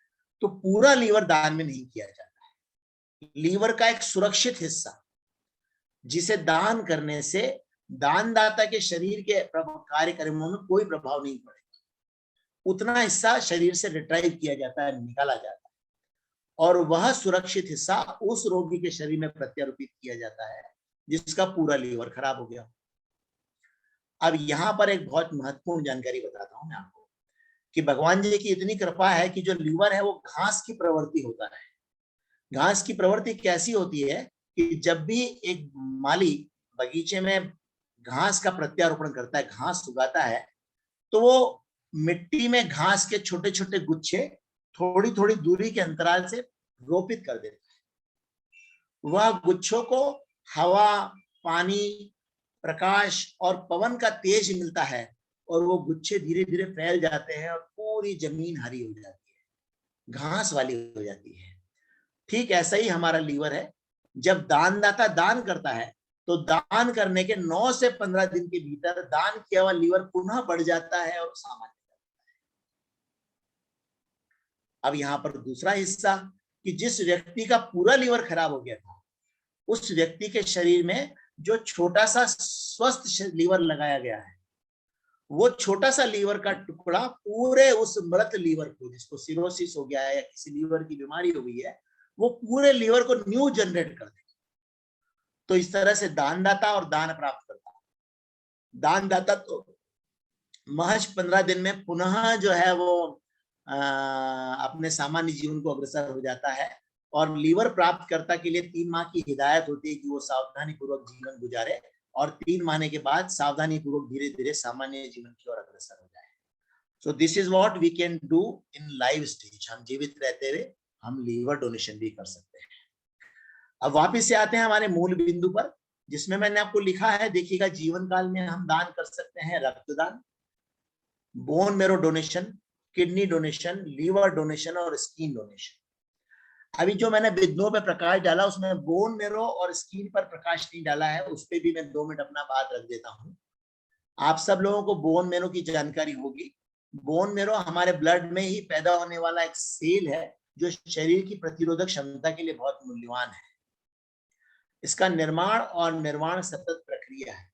तो पूरा लीवर दान में नहीं किया जाता है। लीवर का एक सुरक्षित हिस्सा, जिसे दान करने से दानदाता के शरीर के कार्य कर्मों में कोई प्रभाव नहीं पड़ेगा, उतना हिस्सा शरीर से रिट्राइव किया जाता है, निकाला जाता है, और वह सुरक्षित हिस्सा उस रोगी के शरीर में प्रत्यारोपित किया जाता है जिसका पूरा लीवर खराब हो गया। अब यहाँ पर एक बहुत महत्वपूर्ण जानकारी बताता हूं मैं आपको कि भगवान जी की इतनी कृपा है कि जो लीवर है वो घास की प्रवृत्ति होता है। घास की प्रवृत्ति कैसी होती है कि जब भी एक माली बगीचे में घास का प्रत्यारोपण करता है, घास उगाता है, तो वो मिट्टी में घास के छोटे छोटे गुच्छे थोड़ी थोड़ी दूरी के अंतराल से रोपित कर देता है। वह गुच्छों को हवा, पानी, प्रकाश और पवन का तेज मिलता है और वो गुच्छे धीरे धीरे फैल जाते हैं और पूरी जमीन हरी हो जाती है, घास वाली हो जाती है। ठीक ऐसा ही हमारा लीवर है। जब दानदाता दान करता है तो दान करने के 9 से 15 दिन के भीतर दान किया हुआ लीवर पुनः बढ़ जाता है और सामान्य हो जाता है। अब यहाँ पर दूसरा हिस्सा कि जिस व्यक्ति का पूरा लीवर खराब हो गया था, उस व्यक्ति के शरीर में जो छोटा सा स्वस्थ लीवर लगाया गया है, वो छोटा सा लीवर का टुकड़ा पूरे उस मृत लीवर को, जिसको सिरोसिस हो गया है या किसी लीवर की बीमारी हो गई है, वो पूरे लीवर को न्यू जनरेट कर देगा। तो इस तरह से दानदाता और दान प्राप्त करता है। दानदाता तो महज 15 दिन में पुनः जो है वो अपने सामान्य जीवन को अग्रसर हो जाता है, और लीवर प्राप्तकर्ता के लिए 3 माह की हिदायत होती है कि वो सावधानी पूर्वक जीवन गुजारे और 3 महीने के बाद सावधानी पूर्वक धीरे धीरे सामान्य जीवन की ओर अग्रसर हो जाए। So this is what we can do in live stage. हम जीवित रहते हुए हम लीवर डोनेशन भी कर सकते हैं। अब वापिस से आते हैं हमारे मूल बिंदु पर, जिसमें मैंने आपको लिखा है, देखिएगा, जीवन काल में हम दान कर सकते हैं रक्तदान, bone marrow donation, kidney donation, liver donation और स्किन डोनेशन। अभी जो मैंने बिंदुओं पे प्रकाश डाला उसमें बोन मेरो और स्किन पर प्रकाश नहीं डाला है, उस पर भी मैं 2 मिनट अपना बात रख देता हूँ। आप सब लोगों को बोन मेरो की जानकारी होगी। बोन मेरो हमारे ब्लड में ही पैदा होने वाला एक सेल है जो शरीर की प्रतिरोधक क्षमता के लिए बहुत मूल्यवान है। इसका निर्माण और निर्माण सतत प्रक्रिया है।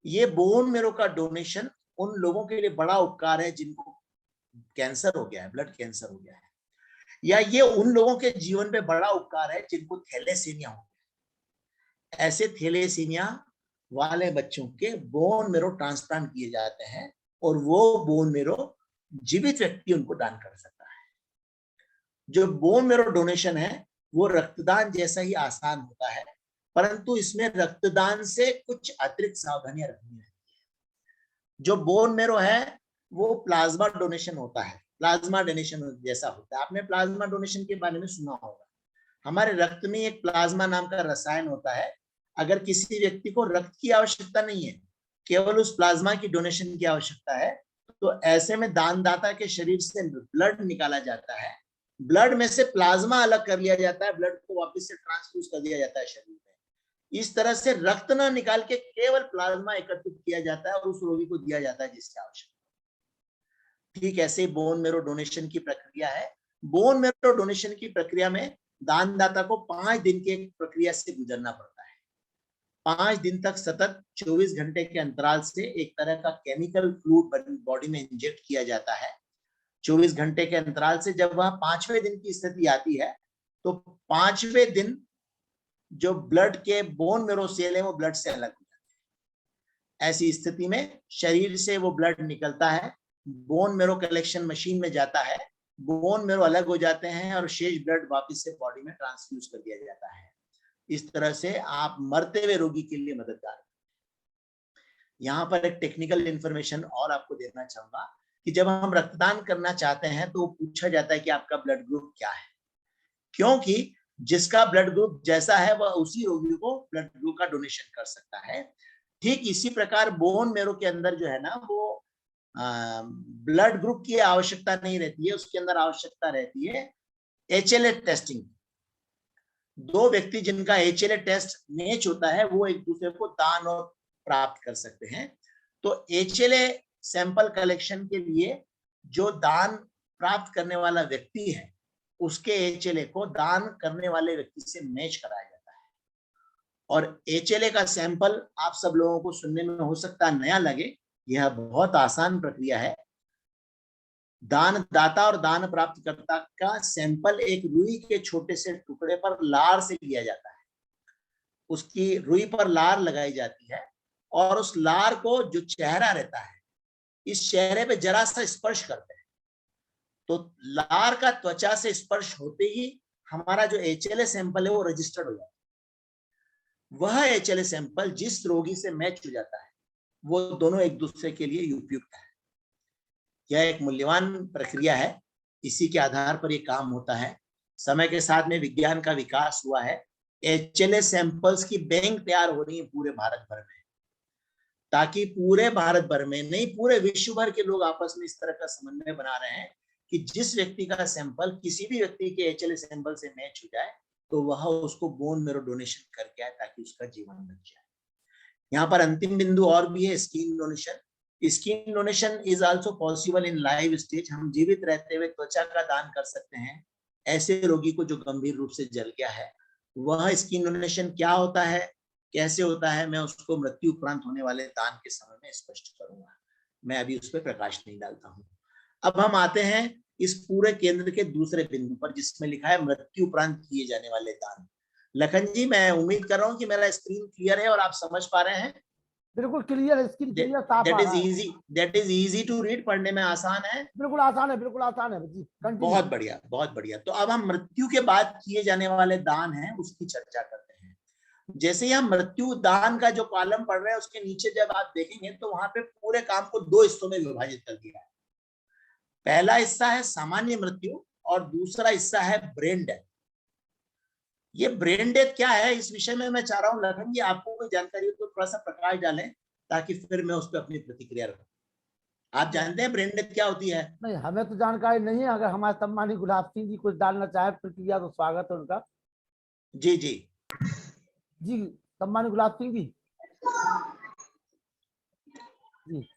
ये बोन मेरो का डोनेशन उन लोगों के लिए बड़ा उपकार है जिनको कैंसर हो गया है, ब्लड कैंसर हो गया है, या ये उन लोगों के जीवन पे बड़ा उपकार है जिनको थैलेसीमिया हो गया। ऐसे थैलेसीमिया वाले बच्चों के बोन मेरो ट्रांसप्लांट किए जाते हैं और वो बोन मेरो जीवित व्यक्ति उनको दान कर सकता है। जो बोन मेरो डोनेशन है वो रक्तदान जैसा ही आसान होता है, परंतु इसमें रक्तदान से कुछ अतिरिक्त सावधानियां रखनी है। जो बोन मेरो है वो प्लाज्मा डोनेशन होता है, प्लाज्मा डोनेशन जैसा होता है। आपने प्लाज्मा डोनेशन के बारे में सुना होगा। हमारे रक्त में एक प्लाज्मा नाम का रसायन होता है। अगर किसी व्यक्ति को रक्त की आवश्यकता नहीं है, केवल उस प्लाज्मा की डोनेशन की आवश्यकता है, तो ऐसे में दानदाता के शरीर से ब्लड निकाला जाता है, ब्लड में से प्लाज्मा अलग कर लिया जाता है, ब्लड को वापस से ट्रांसफ्यूज कर दिया जाता है शरीर में। इस तरह से रक्त न निकाल के केवल प्लाज्मा एकत्रित किया जाता है और उस रोगी को दिया जाता है जिसकी आवश्यकता। ठीक ऐसे बोन मेरो डोनेशन की प्रक्रिया है। बोन मेरो डोनेशन की प्रक्रिया में दानदाता को 5 दिन की प्रक्रिया से गुजरना पड़ता है। 5 दिन तक सतत 24 घंटे के अंतराल से एक तरह का केमिकल फ्लूइड बॉडी में इंजेक्ट किया जाता है। 24 घंटे के अंतराल से जब वह 5वें दिन की स्थिति आती है तो 5वें दिन जो ब्लड के बोन मेरो सेल है वो ब्लड से अलग हो जाते हैं। ऐसी स्थिति में शरीर से वो ब्लड निकलता है, बोन मेरो कलेक्शन मशीन में जाता है, बोन मेरो अलग हो जाते हैं और शेष ब्लड वापस से बॉडी में ट्रांसफ्यूज कर दिया जाता है। इस तरह से आप मरते हुए रोगी के लिए मददगार हैं। यहाँ पर एक टेक्निकल इंफॉर्मेशन और आपको देना चाहूंगा कि जब हम रक्तदान करना चाहते हैं तो पूछा जाता है कि आपका ब्लड ग्रुप क्या है, क्योंकि जिसका ब्लड ग्रुप जैसा है वह उसी रोगी को ब्लड ग्रुप का डोनेशन कर सकता है। ठीक इसी प्रकार बोन मेरो के अंदर जो है ना वो ब्लड ग्रुप की आवश्यकता नहीं रहती है, उसके अंदर आवश्यकता रहती है HLA टेस्टिंग। दो व्यक्ति जिनका HLA टेस्ट मैच होता है वो एक दूसरे को दान और प्राप्त कर सकते हैं। तो HLA सैंपल कलेक्शन के लिए जो दान प्राप्त करने वाला व्यक्ति है उसके HLA को दान करने वाले व्यक्ति से मैच कराया जाता है। और HLA का सैंपल आप सब लोगों को सुनने में हो सकता है नया लगे, यह बहुत आसान प्रक्रिया है। दान दाता और दान प्राप्तकर्ता का सैंपल एक रुई के छोटे से टुकड़े पर लार से लिया जाता है। उसकी रुई पर लार लगाई जाती है और उस लार को जो चेहरा रहता है इस चेहरे पे जरा सा स्पर्श करते हैं तो लार का त्वचा से स्पर्श होते ही हमारा जो HLA सैंपल है वो रजिस्टर्ड हो जाता है। वह HLA सैंपल जिस रोगी से मैच हो जाता है वो दोनों एक दूसरे के लिए उपयुक्त है। यह एक मूल्यवान प्रक्रिया है, इसी के आधार पर यह काम होता है। समय के साथ में विज्ञान का विकास हुआ है। HLA सैंपल्स की बैंक तैयार हो रही है पूरे भारत भर में, ताकि पूरे भारत भर में नहीं पूरे विश्व भर के लोग आपस में इस तरह का समन्वय बना रहे हैं कि जिस व्यक्ति का सैंपल किसी भी व्यक्ति के HLA सैंपल से मैच हो जाए तो वह उसको बोन मेरो डोनेशन करके आए ताकि उसका जीवन बच जाए। यहाँ पर अंतिम बिंदु और भी है, skin donation. Skin donation is also possible in live stage. हम जीवित रहते हुए त्वचा का दान कर सकते हैं ऐसे रोगी को जो गंभीर रूप से जल गया है। वह स्किन डोनेशन क्या होता है, कैसे होता है, मैं उसको मृत्यु उपरांत होने वाले दान के समय में स्पष्ट करूंगा। मैं अभी उस पर प्रकाश नहीं डालता हूँ। अब हम आते हैं इस पूरे केंद्र के दूसरे बिंदु पर जिसमें लिखा है मृत्यु उपरांत किए जाने वाले दान। लखन जी, मैं उम्मीद कर रहा हूँ कि मेरा स्क्रीन क्लियर है और आप समझ पा रहे हैं। बिल्कुल क्लियर, स्क्रीन क्लियर साफ आ रहा है। That is easy to read, पढ़ने में आसान है। बिल्कुल आसान है, बिल्कुल आसान है जी। बहुत बढ़िया, बहुत बढ़िया। तो अब हम मृत्यु के बाद किए जाने वाले दान हैं उसकी चर्चा करते हैं। जैसे ही हम मृत्यु दान का जो कॉलम पढ़ रहे हैं उसके नीचे जब आप देखेंगे तो वहां पे पूरे काम को दो हिस्सों में विभाजित कर दिया है। पहला हिस्सा है सामान्य मृत्यु और दूसरा हिस्सा है ब्रेन डेथ। ये ब्रेन डेथ क्या है, इस विषय में मैं चाह रहा हूँ लखन जी आपको कोई जानकारी हो तो थोड़ा सा प्रकाश डालें ताकि फिर मैं उस पर अपनी प्रतिक्रिया रखूं। आप जानते हैं ब्रेन डेथ क्या होती है? नहीं, हमें तो जानकारी नहीं है। अगर हमारे सम्मानित गुलाब सिंह जी कुछ डालना चाहे प्रतिक्रिया तो स्वागत है उनका। जी जी जी, सम्मानित गुलाब सिंह जी। जी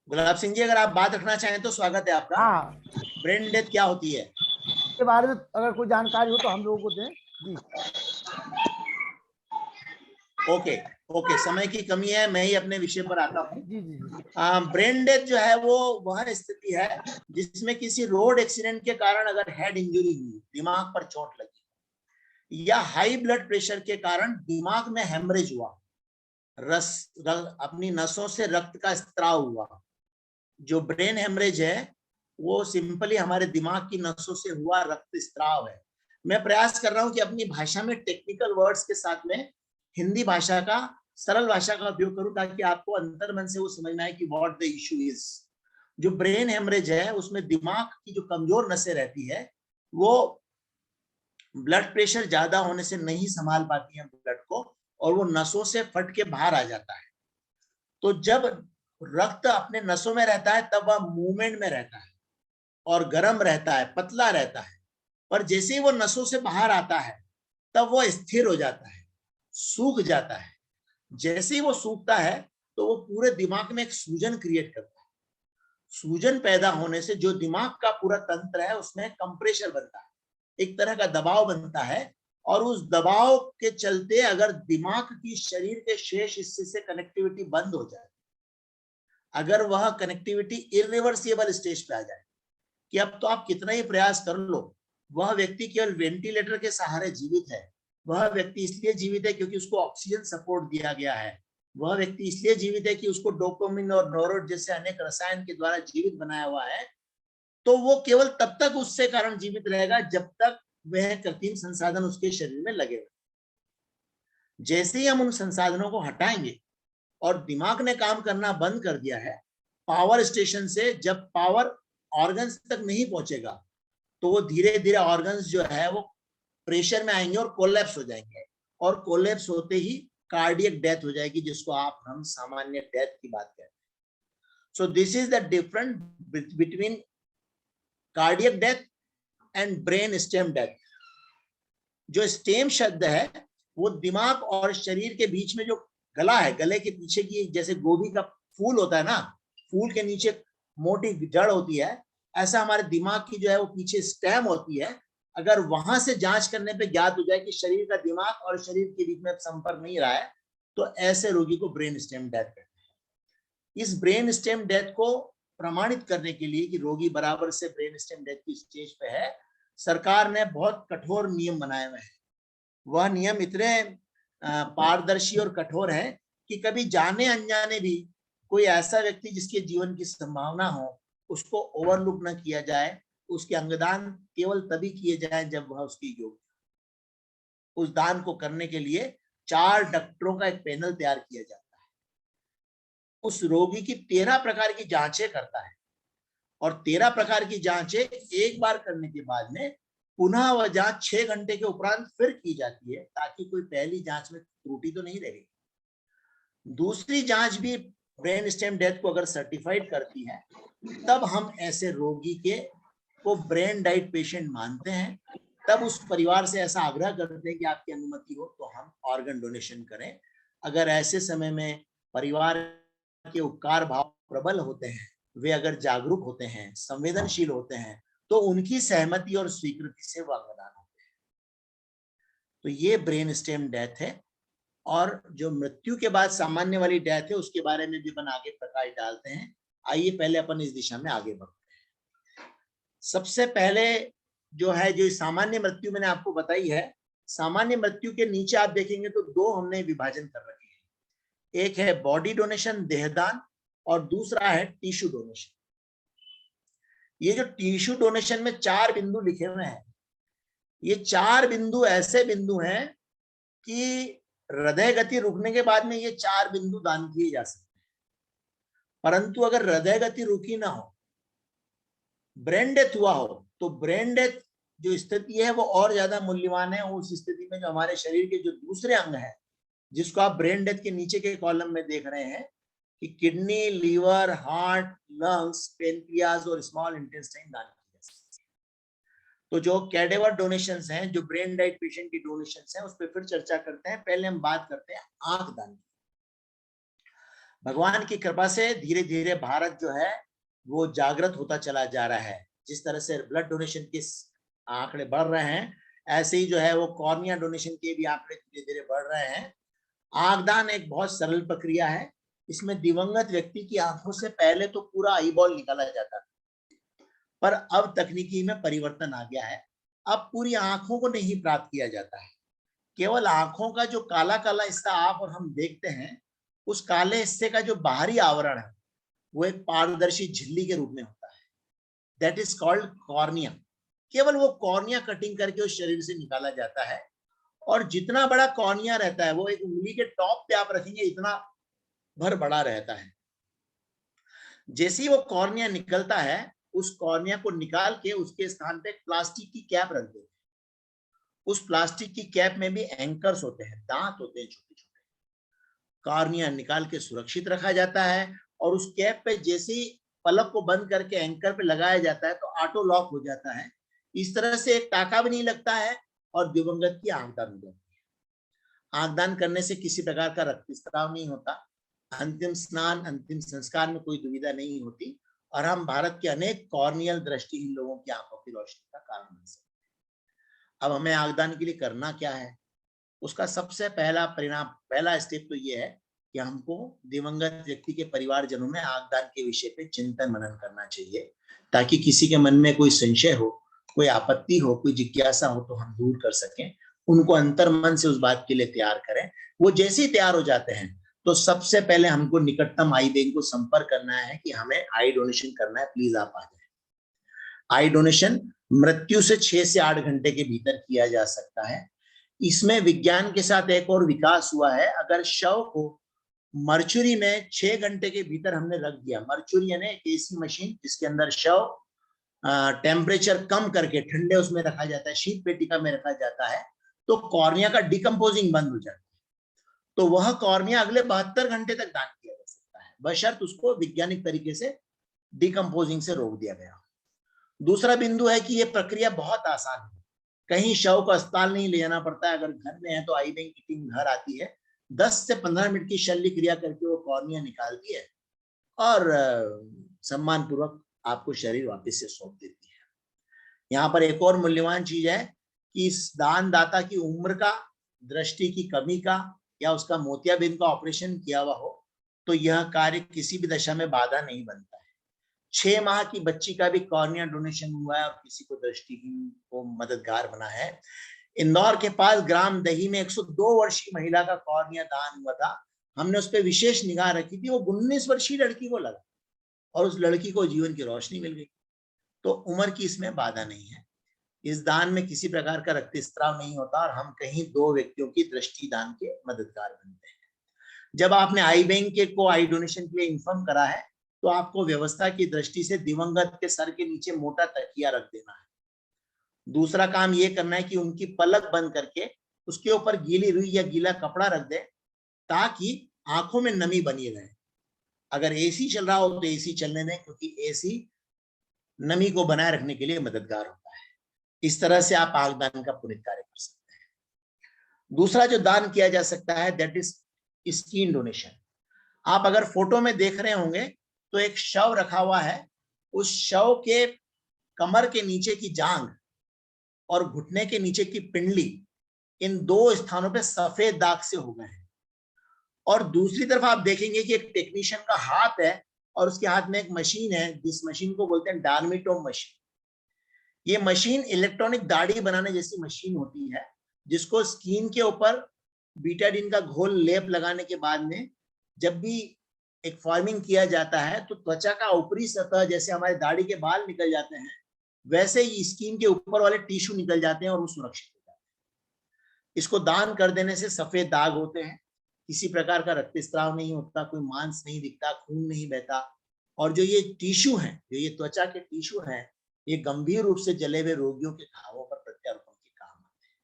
गुलाब सिंह जी, अगर आप बात रखना चाहें तो स्वागत है आपका। हाँ, ब्रेन डेथ क्या होती है के बारे में अगर कोई जानकारी हो तो हम लोगों को दें। जी ओके ओके, समय की कमी है, मैं ही अपने विषय पर आता हूँ। जी जी ब्रेन डेथ जो है वो वह स्थिति है जिसमें किसी रोड एक्सीडेंट के कारण अगर हेड इंजरी हुई, दिमाग पर चोट लगी, या हाई ब्लड प्रेशर के कारण दिमाग में हेमरेज हुआ, अपनी नसों से रक्त का स्त्राव हुआ। जो ब्रेन हेमरेज है वो सिंपली हमारे दिमाग की नसों से हुआ रक्त स्त्राव है। मैं प्रयास कर रहा हूं कि अपनी भाषा में टेक्निकल वर्ड्स के साथ में हिंदी भाषा का, सरल भाषा का उपयोग करूं ताकि आपको अंतर्मन से वो समझना है कि व्हाट द इशू इज। जो ब्रेन हेमरेज है उसमें दिमाग की जो कमजोर नसें रहती है वो ब्लड प्रेशर ज्यादा होने से नहीं संभाल पाती है ब्लड को और वो नसों से फट के बाहर आ जाता है। तो जब रक्त अपने नसों में रहता है तब वह मूवमेंट में रहता है और गर्म रहता है, पतला रहता है, पर जैसे ही वो नसों से बाहर आता है तब वो स्थिर हो जाता है, सूख जाता है। जैसे ही वो सूखता है तो वो पूरे दिमाग में एक सूजन क्रिएट करता है। सूजन पैदा होने से जो दिमाग का पूरा तंत्र है उसमें कंप्रेशर बनता है, एक तरह का दबाव बनता है और उस दबाव के चलते अगर दिमाग की शरीर के शेष हिस्से से कनेक्टिविटी बंद हो जाए, अगर वह कनेक्टिविटी इरिवर्सिबल स्टेज पे आ जाए कि अब तो आप कितना ही प्रयास कर लो, वह व्यक्ति केवल वेंटिलेटर के सहारे जीवित है, वह व्यक्ति इसलिए जीवित है क्योंकि उसको ऑक्सीजन सपोर्ट दिया गया है, वह व्यक्ति इसलिए जीवित है कि उसको डोपामिन और नोरोड जैसे अनेक रसायन के द्वारा जीवित बनाया हुआ है, तो वो केवल तब तक उससे कारण जीवित रहेगा जब तक वह कृत्रिम संसाधन उसके शरीर में लगे हुए। जैसे ही हम उन संसाधनों को हटाएंगे और दिमाग ने काम करना बंद कर दिया है, पावर स्टेशन से जब पावर ऑर्गन्स तक नहीं पहुंचेगा तो वो धीरे धीरे ऑर्गन्स जो है वो प्रेशर में आएंगे और कोलैप्स हो जाएंगे, और कोलैप्स होते ही कार्डियक डेथ हो जाएगी, जिसको हम सामान्य डेथ की बात करते हैं। सो this is the difference between cardiac death and brain stem death. जो स्टेम शब्द है वो दिमाग और शरीर के बीच में जो गला है, गले के पीछे की जैसे गोभी का फूल होता है ना, फूल के नीचे मोटी जड़ होती है, ऐसा हमारे दिमाग की जो है वो पीछे स्टेम होती है। अगर वहां से जांच करने पे ज्ञात हो जाए कि शरीर का दिमाग और शरीर के बीच में संपर्क नहीं रहा है, तो ऐसे रोगी को ब्रेन स्टेम डेथ कहते हैं। इस ब्रेन स्टेम डेथ को प्रमाणित करने के लिए कि रोगी बराबर से ब्रेन स्टेम डेथ की स्टेज पे है, सरकार ने बहुत कठोर नियम बनाए हुए हैं। वह नियम इतने पारदर्शी और कठोर है कि कभी जाने अनजाने भी कोई ऐसा व्यक्ति जिसके जीवन की संभावना हो उसको ओवरलुक न किया जाए, उसके अंगदान केवल तभी किए जाए जब वह उसकी योग्य। उस दान को करने के लिए 4 डॉक्टरों का एक पैनल तैयार किया जाता है। उस रोगी की 13 प्रकार की जांचें करता है, और 13 प्रकार की जांचें एक बार करने के बाद में पुनः वह जांच 6 घंटे के उपरांत फिर की जाती है, ताकि कोई पहली जांच में त्रुटि तो नहीं रहेगी। दूसरी जांच भी ब्रेन स्टेम डेथ को अगर सर्टिफाइड करती है, तब हम ऐसे रोगी के को ब्रेन डाइट पेशेंट मानते हैं। तब उस परिवार से ऐसा आग्रह करते हैं कि आपकी अनुमति हो तो हम ऑर्गन डोनेशन करें। अगर ऐसे समय में परिवार के उपकार भाव प्रबल होते हैं, वे अगर जागरूक होते हैं, संवेदनशील होते हैं, तो उनकी सहमति और स्वीकृति से वो अंगदान होते हैं। तो ये ब्रेन स्टेम डेथ है। और जो मृत्यु के बाद सामान्य वाली डेथ है उसके बारे में भी अपन आगे प्रकाश डालते हैं। आइए पहले अपन इस दिशा में आगे बढ़ते हैं। सबसे पहले जो है, जो सामान्य मृत्यु मैंने आपको बताई है, सामान्य मृत्यु के नीचे आप देखेंगे तो 2 हमने विभाजन कर रखे हैं। एक है बॉडी डोनेशन, देहदान, और दूसरा है टिश्यू डोनेशन। ये जो टिश्यू डोनेशन में 4 बिंदु लिखे हुए हैं, ये 4 बिंदु ऐसे बिंदु हैं कि हृदय गति रुकने के बाद में ये 4 बिंदु दान किए जा सकते हैं। परंतु अगर हृदय गति रुकी ना हो, ब्रेन डेथ हुआ हो, तो ब्रेन डेथ जो स्थिति है वो और ज्यादा मूल्यवान है। उस स्थिति में जो हमारे शरीर के जो दूसरे अंग है, जिसको आप ब्रेन डेथ के नीचे के कॉलम में देख रहे हैं कि kidney, liver, heart, lungs, pancreas और स्मॉल इंटेस्टाइन दान किए जा सकते हैं। तो जो कैडेवर डोनेशंस हैं, जो ब्रेन डेड पेशेंट की डोनेशंस हैं, उस पर फिर चर्चा करते हैं। पहले हम बात करते हैं आंख दान की। भगवान की कृपा से धीरे धीरे भारत जो है वो जागृत होता चला जा रहा है। जिस तरह से ब्लड डोनेशन के आंकड़े बढ़ रहे हैं, ऐसे ही जो है वो कॉर्निया डोनेशन के भी आंकड़े धीरे धीरे बढ़ रहे हैं। आंख दान एक बहुत सरल प्रक्रिया है। इसमें दिवंगत व्यक्ति की आंखों से पहले तो पूरा आई बॉल निकाला जाता था, पर अब तकनीकी में परिवर्तन आ गया है। अब पूरी आंखों को नहीं प्राप्त किया जाता है, केवल आंखों का जो काला काला हिस्सा आप और हम देखते हैं, उस काले हिस्से का जो बाहरी आवरण है वो एक पारदर्शी झिल्ली के रूप में होता है। That is called cornea. केवल वो कॉर्निया कटिंग करके उस शरीर से निकाला जाता है, और जितना बड़ा कॉर्निया रहता है वो एक उंगली के टॉप पे आप रखेंगे इतना भर बड़ा रहता है। जैसे ही वो कॉर्निया निकलता है, उस कॉर्निया को निकाल के उसके स्थान पे प्लास्टिक की कैप रख देते हैं। उस प्लास्टिक की कैप में भी एंकर्स होते हैं, दांत होते हैं छोटे छोटे। कॉर्निया निकाल के सुरक्षित रखा जाता है, और उस कैप पे जैसे ही पलक को बंद करके एंकर पे लगाया जाता है तो ऑटो लॉक हो जाता है। इस तरह से एक टाका भी नहीं लगता है, और दिवंगत की आंखदान हो जाती है। आंखदान करने से किसी प्रकार का रक्तस्राव नहीं होता, अंतिम स्नान, अंतिम संस्कार में कोई दुविधा नहीं होती, और हम भारत के अनेक कॉर्नियल दृष्टिहीन लोगों की आंखों की रोशनी का कारण बन सकते हैं। अब हमें आगदान के लिए करना क्या है? उसका सबसे पहला परिणाम, पहला स्टेप तो ये है कि हमको दिवंगत व्यक्ति के परिवारजनों में आगदान के विषय पे चिंतन मनन करना चाहिए, ताकि किसी के मन में कोई संशय हो, कोई आपत्ति हो, कोई जिज्ञासा हो तो हम दूर कर सकें, उनको अंतर मन से उस बात के लिए तैयार करें। वो जैसे ही तैयार हो जाते हैं तो सबसे पहले हमको निकटतम आई बैंक को संपर्क करना है कि हमें आई डोनेशन करना है, प्लीज आप आ जाए। आई डोनेशन मृत्यु से 6 से 8 घंटे के भीतर किया जा सकता है। इसमें विज्ञान के साथ एक और विकास हुआ है। अगर शव को मर्चुरी में 6 घंटे के भीतर हमने रख दिया, मर्चुरी यानी एक ऐसी मशीन जिसके अंदर शव टेम्परेचर कम करके ठंडे उसमें रखा जाता है, शीत पेटिका में रखा जाता है, तो कॉर्निया का डिकम्पोजिंग बंद हो जाता है। तो वह कॉर्निया अगले 72 घंटे तक दान किया जा सकता है, बशर्त उसको वैज्ञानिक तरीके से डिकम्पोजिंग से रोक दिया गया। दूसरा बिंदु है कि यह प्रक्रिया बहुत आसान है, कहीं शव को अस्पताल नहीं ले जाना पड़ता है। अगर घर में है तो आई बैंक की टीम घर आती है, 10 से 15 मिनट की शल्य क्रिया करके वो कॉर्निया निकालती है और सम्मान पूर्वक आपको शरीर वापस से सौंप देती है। यहाँ पर एक और मूल्यवान चीज है कि इस दानदाता की उम्र का, दृष्टि की कमी का या उसका मोतियाबिंद का ऑपरेशन किया हुआ हो तो यह कार्य किसी भी दशा में बाधा नहीं बनता है। 6 माह की बच्ची का भी कॉर्निया डोनेशन हुआ है और किसी को दृष्टिहीन को मददगार बना है। इंदौर के पास ग्राम दही में 102 वर्षीय महिला का कॉर्निया दान हुआ था। हमने उस पर विशेष निगाह रखी थी। वो 19 वर्षीय लड़की को लगा और उस लड़की को जीवन की रोशनी मिल गई। तो उम्र की इसमें बाधा नहीं है। इस दान में किसी प्रकार का रक्तस्राव नहीं होता और हम कहीं 2 व्यक्तियों की दृष्टि दान के मददगार बनते हैं। जब आपने आई बैंक को आई डोनेशन के लिए इन्फॉर्म करा है तो आपको व्यवस्था की दृष्टि से दिवंगत के सर के नीचे मोटा तकिया रख देना है। दूसरा काम ये करना है कि उनकी पलक बंद करके उसके ऊपर गीली रुई या गीला कपड़ा रख दे ताकि आंखों में नमी बनी रहे। अगर एसी चल रहा हो तो एसी चलने दें, क्योंकि एसी नमी को बनाए रखने के लिए मददगार होता है। इस तरह से आप आगदान का पुण्य कार्य कर सकते हैं। दूसरा जो दान किया जा सकता है दैट इज स्किन डोनेशन। आप अगर फोटो में देख रहे होंगे तो एक शव रखा हुआ है, उस शव के कमर के नीचे की जांघ और घुटने के नीचे की पिंडली, इन 2 स्थानों पे सफेद दाग से हो गए हैं। और दूसरी तरफ आप देखेंगे कि एक टेक्नीशियन का हाथ है और उसके हाथ में एक मशीन है, जिस मशीन को बोलते हैं डार्मिटोम मशीन। ये मशीन इलेक्ट्रॉनिक दाढ़ी बनाने जैसी मशीन होती है, जिसको स्किन के ऊपर बीटाडीन का घोल लेप लगाने के बाद में जब भी एक फॉर्मिंग किया जाता है तो त्वचा का ऊपरी सतह, जैसे हमारे दाढ़ी के बाल निकल जाते हैं, वैसे ही स्किन के ऊपर वाले टिश्यू निकल जाते हैं और वो सुरक्षित हो जाते हैं। इसको दान कर देने से सफेद दाग होते हैं, किसी प्रकार का रक्तस्राव नहीं होता, कोई मांस नहीं दिखता, खून नहीं बहता। और जो ये टिश्यू हैं, जो ये त्वचा के टिश्यू हैं, ये गंभीर रूप से जले हुए रोगियों के घावों पर प्रत्यारोपण के काम आते हैं।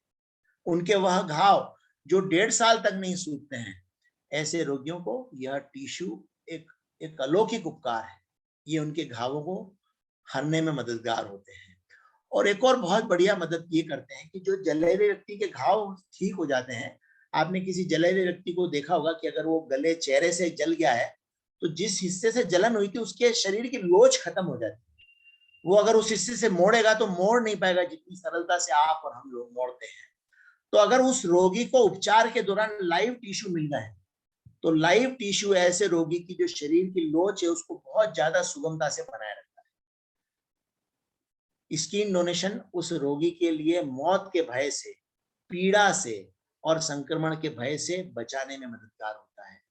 उनके वह घाव जो 1.5 साल तक नहीं सूखते हैं, ऐसे रोगियों को यह टिश्यू एक अलौकिक उपकार है। ये उनके घावों को हरने में मददगार होते हैं। और एक और बहुत बढ़िया मदद ये करते हैं कि जो जले हुए व्यक्ति के घाव ठीक हो जाते हैं। आपने किसी जले हुए व्यक्ति को देखा होगा कि अगर वो गले, चेहरे से जल गया है तो जिस हिस्से से जलन हुई थी उसके शरीर की लोच खत्म हो जाती है। वो अगर उस हिस्से से मोड़ेगा तो मोड़ नहीं पाएगा जितनी सरलता से आप और हम लोग मोड़ते हैं। तो अगर उस रोगी को उपचार के दौरान लाइव टिश्यू मिल रहा है तो लाइव टिश्यू ऐसे रोगी की जो शरीर की लोच है उसको बहुत ज्यादा सुगमता से बनाए रखता है। स्किन डोनेशन उस रोगी के लिए मौत के भय से, पीड़ा से और संक्रमण के भय से बचाने में मददगार होता है।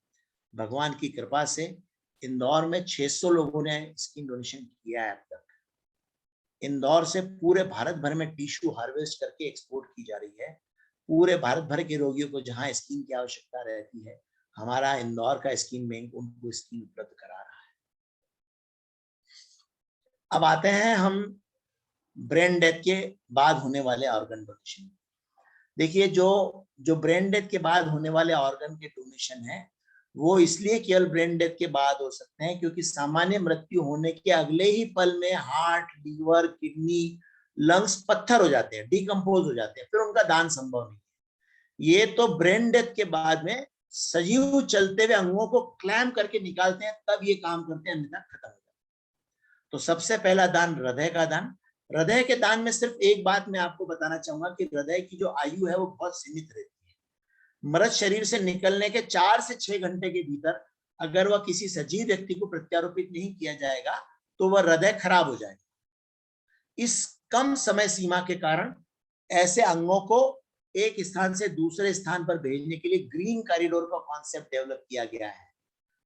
भगवान की कृपा से इंदौर में 600 लोगों ने स्किन डोनेशन किया है अब तक। इंदौर से पूरे भारत भर में टिश्यू हार्वेस्ट करके एक्सपोर्ट की जा रही है। पूरे भारत भर के रोगियों को जहां स्किन की आवश्यकता रहती है, हमारा इंदौर का स्किन बैंक उनको स्किन उपलब्ध करा रहा है। अब आते हैं हम ब्रेन डेथ के बाद होने वाले ऑर्गन डोनेशन। देखिए, जो ब्रेन डेथ के बाद होने वाले ऑर्गन के डोनेशन है वो इसलिए केवल ब्रेन डेथ के बाद हो सकते हैं क्योंकि सामान्य मृत्यु होने के अगले ही पल में हार्ट, लीवर, किडनी, लंग्स पत्थर हो जाते हैं, डिकम्पोज हो जाते हैं, फिर उनका दान संभव नहीं है। ये तो ब्रेन डेथ के बाद में सजीव चलते हुए अंगों को क्लैम करके निकालते हैं, तब ये काम करते हैं, अन्यथा खत्म हो जाते हैं। तो सबसे पहला दान हृदय का दान। हृदय के दान में सिर्फ एक बात मैं आपको बताना चाहूंगा कि हृदय की जो आयु है वो बहुत सीमित रहती है। मृत शरीर से निकलने के 4 से 6 घंटे के भीतर अगर वह किसी सजीव व्यक्ति को प्रत्यारोपित नहीं किया जाएगा तो वह हृदय खराब हो जाएगा। इस कम समय सीमा के कारण ऐसे अंगों को एक स्थान से दूसरे स्थान पर भेजने के लिए ग्रीन कॉरिडोर का कॉन्सेप्ट डेवलप किया गया है,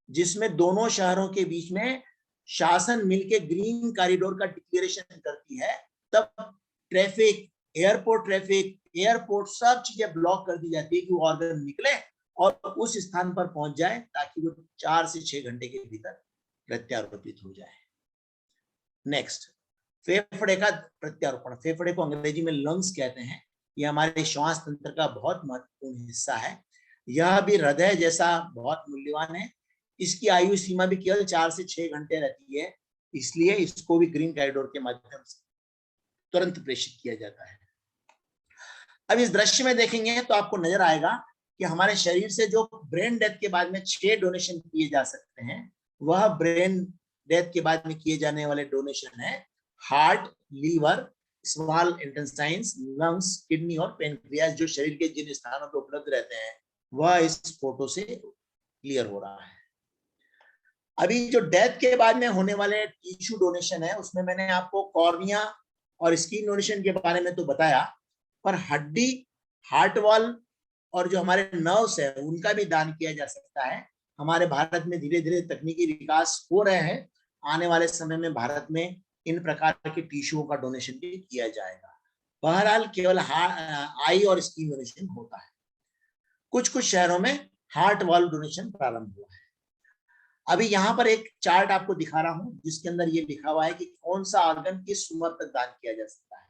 जिसमें दोनों शहरों के बीच में शासन मिलके ग्रीन कॉरिडोर का डिक्लेरेशन करती है। तब ट्रैफिक, एयरपोर्ट सब चीजें ब्लॉक कर दी जाती है कि वो ऑर्गन निकले और उस स्थान पर पहुंच जाए ताकि वो 4 से 6 घंटे के भीतर प्रत्यारोपित हो जाए। नेक्स्ट, फेफड़े का प्रत्यारोपण। फेफड़े को अंग्रेजी में लंग्स कहते हैं। यह हमारे श्वास तंत्र का बहुत महत्वपूर्ण हिस्सा है। यह भी हृदय जैसा बहुत मूल्यवान है। इसकी आयु सीमा भी केवल 4 से 6 घंटे रहती है, इसलिए इसको भी ग्रीन कॉरिडोर के माध्यम से तुरंत प्रेषित किया जाता है। अब इस दृश्य में देखेंगे तो आपको नजर आएगा कि हमारे शरीर से जो ब्रेन डेथ के बाद में 6 डोनेशन किए जा सकते हैं, वह ब्रेन डेथ के बाद में किए जाने वाले डोनेशन है heart, liver, small intestines, lungs, kidney और पेनक्रियास। जो शरीर के जिन स्थानों पर उपलब्ध रहते हैं वह इस फोटो से क्लियर हो रहा है। अभी जो डेथ के बाद में होने वाले टिश्यू डोनेशन है उसमें मैंने आपको कॉर्निया और स्किन डोनेशन के बारे में तो बताया, पर हड्डी, हार्ट वॉल और जो हमारे नर्व्स है उनका भी दान किया जा सकता है। हमारे भारत में धीरे धीरे तकनीकी विकास हो रहे हैं। आने वाले समय में भारत में इन प्रकार के टिश्यूओं का डोनेशन भी किया जाएगा। बहरहाल केवल आई और स्किन डोनेशन होता है। कुछ कुछ शहरों में हार्ट वॉल डोनेशन प्रारंभ हुआ है। अभी यहाँ पर एक चार्ट आपको दिखा रहा हूँ जिसके अंदर ये लिखा हुआ है कि कौन सा ऑर्गन किस उम्र तक दान किया जा सकता है।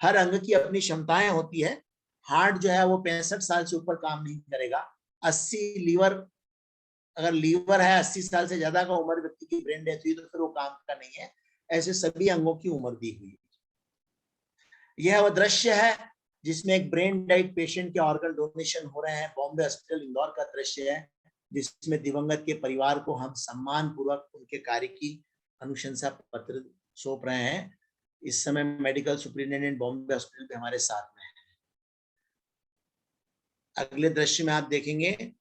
हर अंग की अपनी क्षमताएं होती है। हार्ट जो है वो 65 साल से ऊपर काम नहीं करेगा। 80 लीवर, अगर लीवर है 80 साल से ज्यादा का उम्र व्यक्ति की ब्रेन डेथ हुई तो फिर वो काम का नहीं है। ऐसे सभी अंगों की उम्र दी हुई है। यह वो दृश्य है जिसमें एक ब्रेन डेड पेशेंट के ऑर्गन डोनेशन हो रहे हैं। बॉम्बे हॉस्पिटल इंदौर का दृश्य है जिसमें दिवंगत के परिवार को हम सम्मान पूर्वक उनके कार्य की अनुशंसा पत्र सौंप रहे हैं। इस समय मेडिकल सुपरिटेंडेंट बॉम्बे हॉस्पिटल पे हमारे साथ में है। अगले दृश्य में आप देखेंगे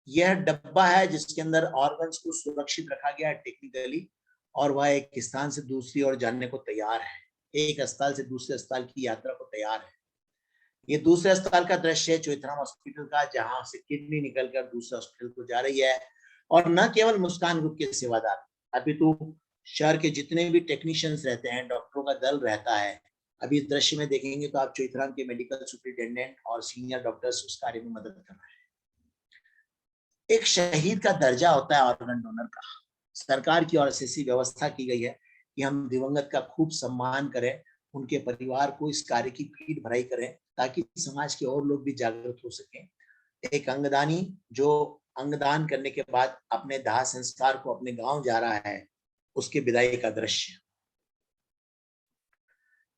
यह डब्बा है जिसके अंदर ऑर्गन्स को सुरक्षित रखा गया है टेक्निकली, और वह एक स्थान से दूसरी ओर जाने को तैयार है। एक अस्पताल से दूसरे अस्पताल की यात्रा को तैयार है। ये दूसरे अस्पताल का दृश्य है चोइथराम हॉस्पिटल का, जहां से किडनी निकलकर दूसरे हॉस्पिटल को जा रही है। और न केवल मुस्कान ग्रुप के सेवादार, अभी तो शहर के जितने भी टेक्नीशियंस रहते हैं, डॉक्टरों का दल रहता है। अभी इस दृश्य में देखेंगे तो आप चोइथराम के मेडिकल सुपरिटेंडेंट और सीनियर डॉक्टर्स उस कार्य में मदद कर रहे हैं। एक शहीद का दर्जा होता है ऑर्गन डोनर का। सरकार की ओर से ऐसी व्यवस्था की गई है कि हम दिवंगत का खूब सम्मान करें, उनके परिवार को इस कार्य की पीठ भराई करें ताकि समाज के और लोग भी जागरूक हो सकें। एक अंगदानी जो अंगदान करने के बाद अपने दाह संस्कार को अपने गांव जा रहा है, उसके विदाई का दृश्य।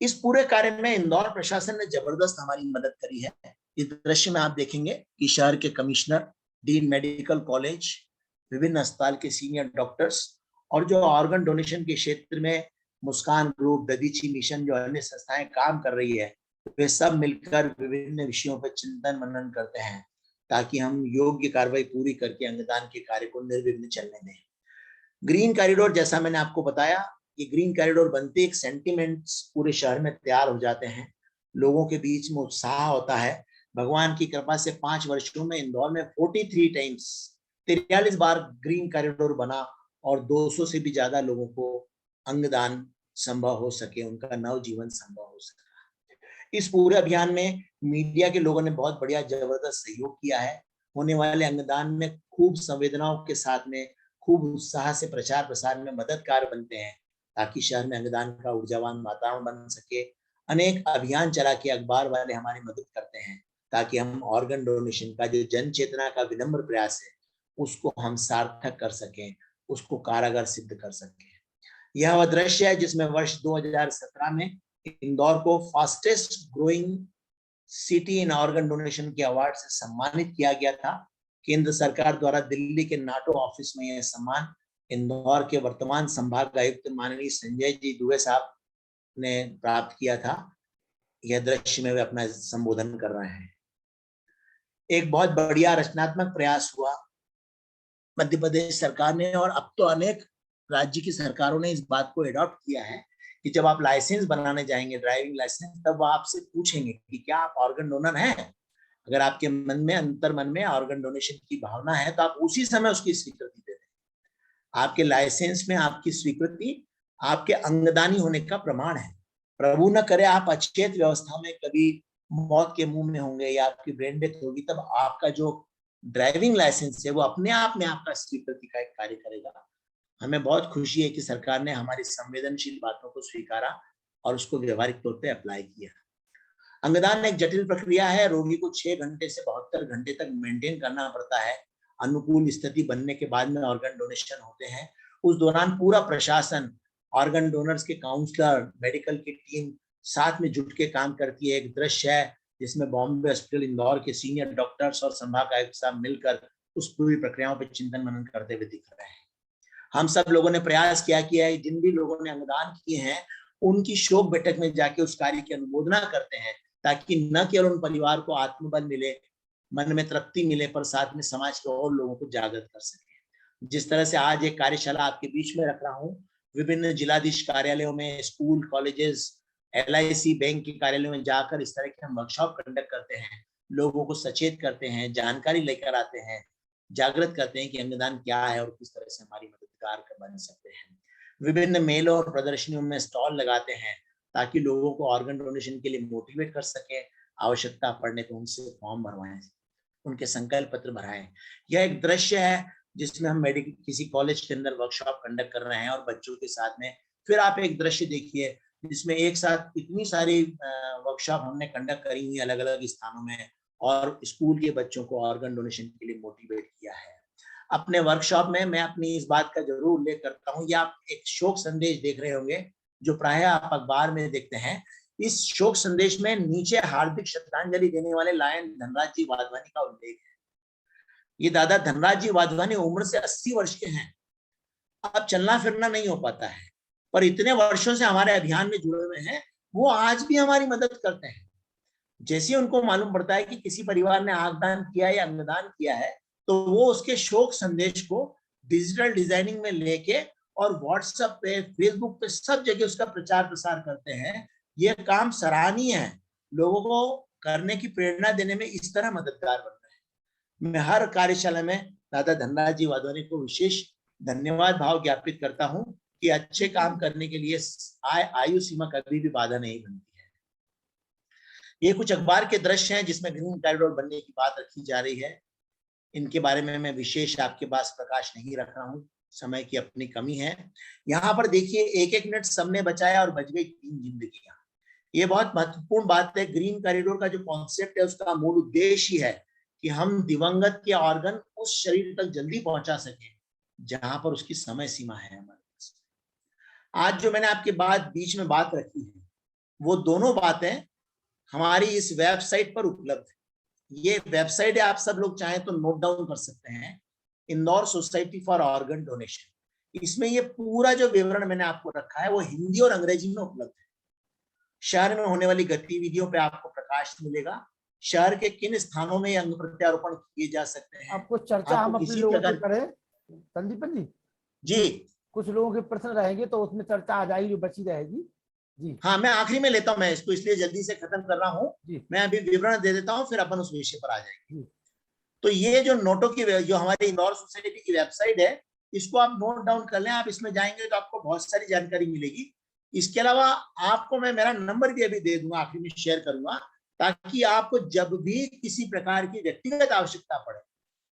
इस पूरे कार्य में इंदौर प्रशासन ने जबरदस्त हमारी मदद करी है। इस दृश्य में आप देखेंगे कि शहर के कमिश्नर, डीन मेडिकल कॉलेज, विभिन्न अस्पताल के सीनियर डॉक्टर्स और जो ऑर्गन डोनेशन के क्षेत्र में मुस्कान ग्रुप, ददीची मिशन, जो अन्य संस्थाएं काम कर रही है, वे सब मिलकर विभिन्न विषयों पर चिंतन मनन करते हैं ताकि हम योग्य कार्रवाई पूरी करके अंगदान के कार्य को निर्विघ्न चलने दें। ग्रीन कॉरिडोर, जैसा मैंने आपको बताया, ये ग्रीन कॉरिडोर बनते एक सेंटिमेंट्स पूरे शहर में तैयार हो जाते हैं। लोगों के बीच में उत्साह होता है। भगवान की कृपा से 5 वर्षों में इंदौर में 43 बार ग्रीन कॉरिडोर बना और 200 से भी ज्यादा लोगों को अंगदान संभव हो सके, उनका नवजीवन संभव हो सके। इस पूरे अभियान में मीडिया के लोगों ने बहुत बढ़िया जबरदस्त सहयोग किया है। होने वाले अंगदान में खूब संवेदनाओं के साथ में, खूब उत्साह से प्रचार प्रसार में मददगार बनते हैं ताकि शहर में अंगदान का ऊर्जावान वातावरण बन सके। अनेक अभियान चला के अखबार वाले हमारी मदद करते हैं ताकि हम ऑर्गन डोनेशन का जो जन चेतना का विनम्र प्रयास है उसको हम सार्थक कर सकें, उसको कारगर सिद्ध कर सकें। यह वह दृश्य है जिसमें वर्ष 2017 में इंदौर को fastest growing city in organ donation के अवार्ड से सम्मानित किया गया था। केंद्र सरकार द्वारा दिल्ली के नाटो ऑफिस में यह सम्मान इंदौर के वर्तमान संभाग आयुक्त माननीय संजय जी दुबे साहब ने प्राप्त किया था। यह दृश्य में वे अपना संबोधन कर रहे हैं। एक बहुत बढ़िया रचनात्मक प्रयास हुआ मध्य प्रदेश सरकार ने, और अब तो अनेक राज्य की सरकारों ने इस बात को एडॉप्ट किया है कि जब आप लाइसेंस बनाने जाएंगे, ड्राइविंग लाइसेंस, तब वो आपसे पूछेंगे कि क्या आप ऑर्गन डोनर हैं। अगर आपके मन में, अंतर मन में ऑर्गन डोनेशन की भावना है तो आप उसी समय उसकी स्वीकृति दे दें। आपके लाइसेंस में आपकी स्वीकृति आपके अंगदानी होने का प्रमाण है। प्रभु न करे आप अचेत व्यवस्था में कभी मौत के मुंह में होंगे या आपकी ब्रेन डेथ होगी, तब आपका जो ड्राइविंग लाइसेंस है वो अपने आप में आपका स्वीकृति का एक कार्य करेगा। हमें बहुत खुशी है कि सरकार ने हमारी संवेदनशील बातों को स्वीकारा और उसको व्यवहारिक तौर पे अप्लाई किया। अंगदान एक जटिल प्रक्रिया है। रोगी को 6 घंटे से 72 घंटे तक मेंटेन करना पड़ता है। अनुकूल स्थिति बनने के बाद में ऑर्गन डोनेशन होते हैं। उस दौरान पूरा प्रशासन, ऑर्गन डोनर्स के काउंसलर, मेडिकल की टीम साथ में जुट के काम करती है। एक दृश्य है जिसमें बॉम्बे हॉस्पिटल इंदौर के सीनियर डॉक्टर्स और संभाग आयुक्त साहब मिलकर उस पूरी प्रक्रियाओं पर चिंतन मनन करते हुए दिख रहे हैं। हम सब लोगों ने प्रयास किया है, जिन भी लोगों ने अंगदान किए हैं उनकी शोक बैठक में जाके उस कार्य की अनुमोदना करते हैं, ताकि न केवल उन परिवार को आत्मबल मिले, मन में तृप्ति मिले, पर साथ में समाज के और लोगों को जागृत कर सके। जिस तरह से आज एक कार्यशाला आपके बीच में रख रहा हूँ, विभिन्न जिलाधीश कार्यालयों में, स्कूल, कॉलेजेस, LIC बैंक के कार्यालयों में जाकर इस तरह के हम वर्कशॉप कंडक्ट करते हैं, लोगों को सचेत करते हैं, जानकारी लेकर आते हैं, जागृत करते हैं कि अंगदान क्या है और किस तरह से हमारी मददगार बन सकते हैं। विभिन्न मेलों और प्रदर्शनियों में स्टॉल लगाते हैं ताकि लोगों को ऑर्गन डोनेशन के लिए मोटिवेट कर सके। आवश्यकता पड़ने पर उनसे फॉर्म भरवाएं, उनके संकल्प पत्र भराएं। यह एक दृश्य है जिसमें हम किसी कॉलेज के अंदर वर्कशॉप कंडक्ट कर रहे हैं और बच्चों के साथ में। फिर आप एक दृश्य देखिए जिसमें एक साथ इतनी सारी वर्कशॉप हमने कंडक्ट करी हुई अलग अलग स्थानों में, और स्कूल के बच्चों को ऑर्गन डोनेशन के लिए मोटिवेट किया है। अपने वर्कशॉप में मैं अपनी इस बात का जरूर उल्लेख करता हूँ। या आप एक शोक संदेश देख रहे होंगे जो प्राय आप अखबार में देखते हैं। इस शोक संदेश में नीचे हार्दिक श्रद्धांजलि देने वाले लायन धनराज जी वाधवानी का उल्लेख है। ये दादा धनराज जी वाधवानी उम्र से 80 वर्ष के हैं। अब चलना फिरना नहीं हो पाता है, पर इतने वर्षों से हमारे अभियान में जुड़े हुए हैं। वो आज भी हमारी मदद करते हैं। जैसे उनको मालूम पड़ता है कि किसी परिवार ने आगदान किया या अंगदान किया है, तो वो उसके शोक संदेश को डिजिटल डिजाइनिंग में लेके और व्हाट्सएप पे, फेसबुक पे, सब जगह उसका प्रचार प्रसार करते हैं। ये काम सराहनीय है। लोगों को करने की प्रेरणा देने में इस तरह मददगार बन रहे हैं। मैं हर कार्यशाला में दादा धनराज जी वाधवानी को विशेष धन्यवाद भाव ज्ञापित करता हूँ कि अच्छे काम करने के लिए आयु सीमा कभी भी बाधा नहीं बनती है। ये कुछ अखबार के दृश्य हैं जिसमें ग्रीन कॉरिडोर बनने की बात रखी जा रही है। इनके बारे में मैं विशेष आपके पास प्रकाश नहीं रख रहा हूँ, समय की अपनी कमी है। यहाँ पर देखिए, 1-1 मिनट सबने बचाया और बच गई 3 जिंदगियां। ये बहुत महत्वपूर्ण बात है। ग्रीन कॉरिडोर का जो कॉन्सेप्ट है उसका मूल उद्देश्य ही है कि हम दिवंगत के ऑर्गन उस शरीर तक जल्दी पहुंचा सके जहां पर उसकी समय सीमा है हमारे पास। आज जो मैंने आपके बीच में बात रखी है, वो दोनों बातें हमारी इस वेबसाइट पर उपलब्ध है। ये वेबसाइट है, आप सब लोग चाहें तो नोट डाउन कर सकते हैं, Indore society for organ donation. इसमें ये पूरा जो विवरण मैंने आपको रखा है वो हिंदी और अंग्रेजी में उपलब्ध है। शहर में होने वाली गतिविधियों पे आपको प्रकाश मिलेगा। शहर के किन स्थानों में अंग प्रत्यारोपण किए जा सकते हैं। आपको चर्चा हम अपने लोगों से करें संदीपन जी। कुछ लोगों के प्रश्न रहेंगे तो उसमें चर्चा आ जाएगी, जो बची रहेगी। जी हाँ, मैं आखिरी में लेता हूँ, मैं इसको इसलिए जल्दी से खत्म कर रहा हूँ। मैं अभी विवरण दे देता हूँ, फिर अपन उस विषय पर आ जाएंगे। तो ये जो नोटों की, जो हमारी इंदौर सोसाइटी की वेबसाइट है, इसको आप नोट डाउन कर लें। आप इसमें जाएंगे तो आपको बहुत सारी जानकारी मिलेगी। इसके अलावा आपको मैं मेरा नंबर भी अभी दे दूंगा, आखिर में शेयर करूंगा, ताकि आपको जब भी किसी प्रकार की व्यक्तिगत आवश्यकता पड़े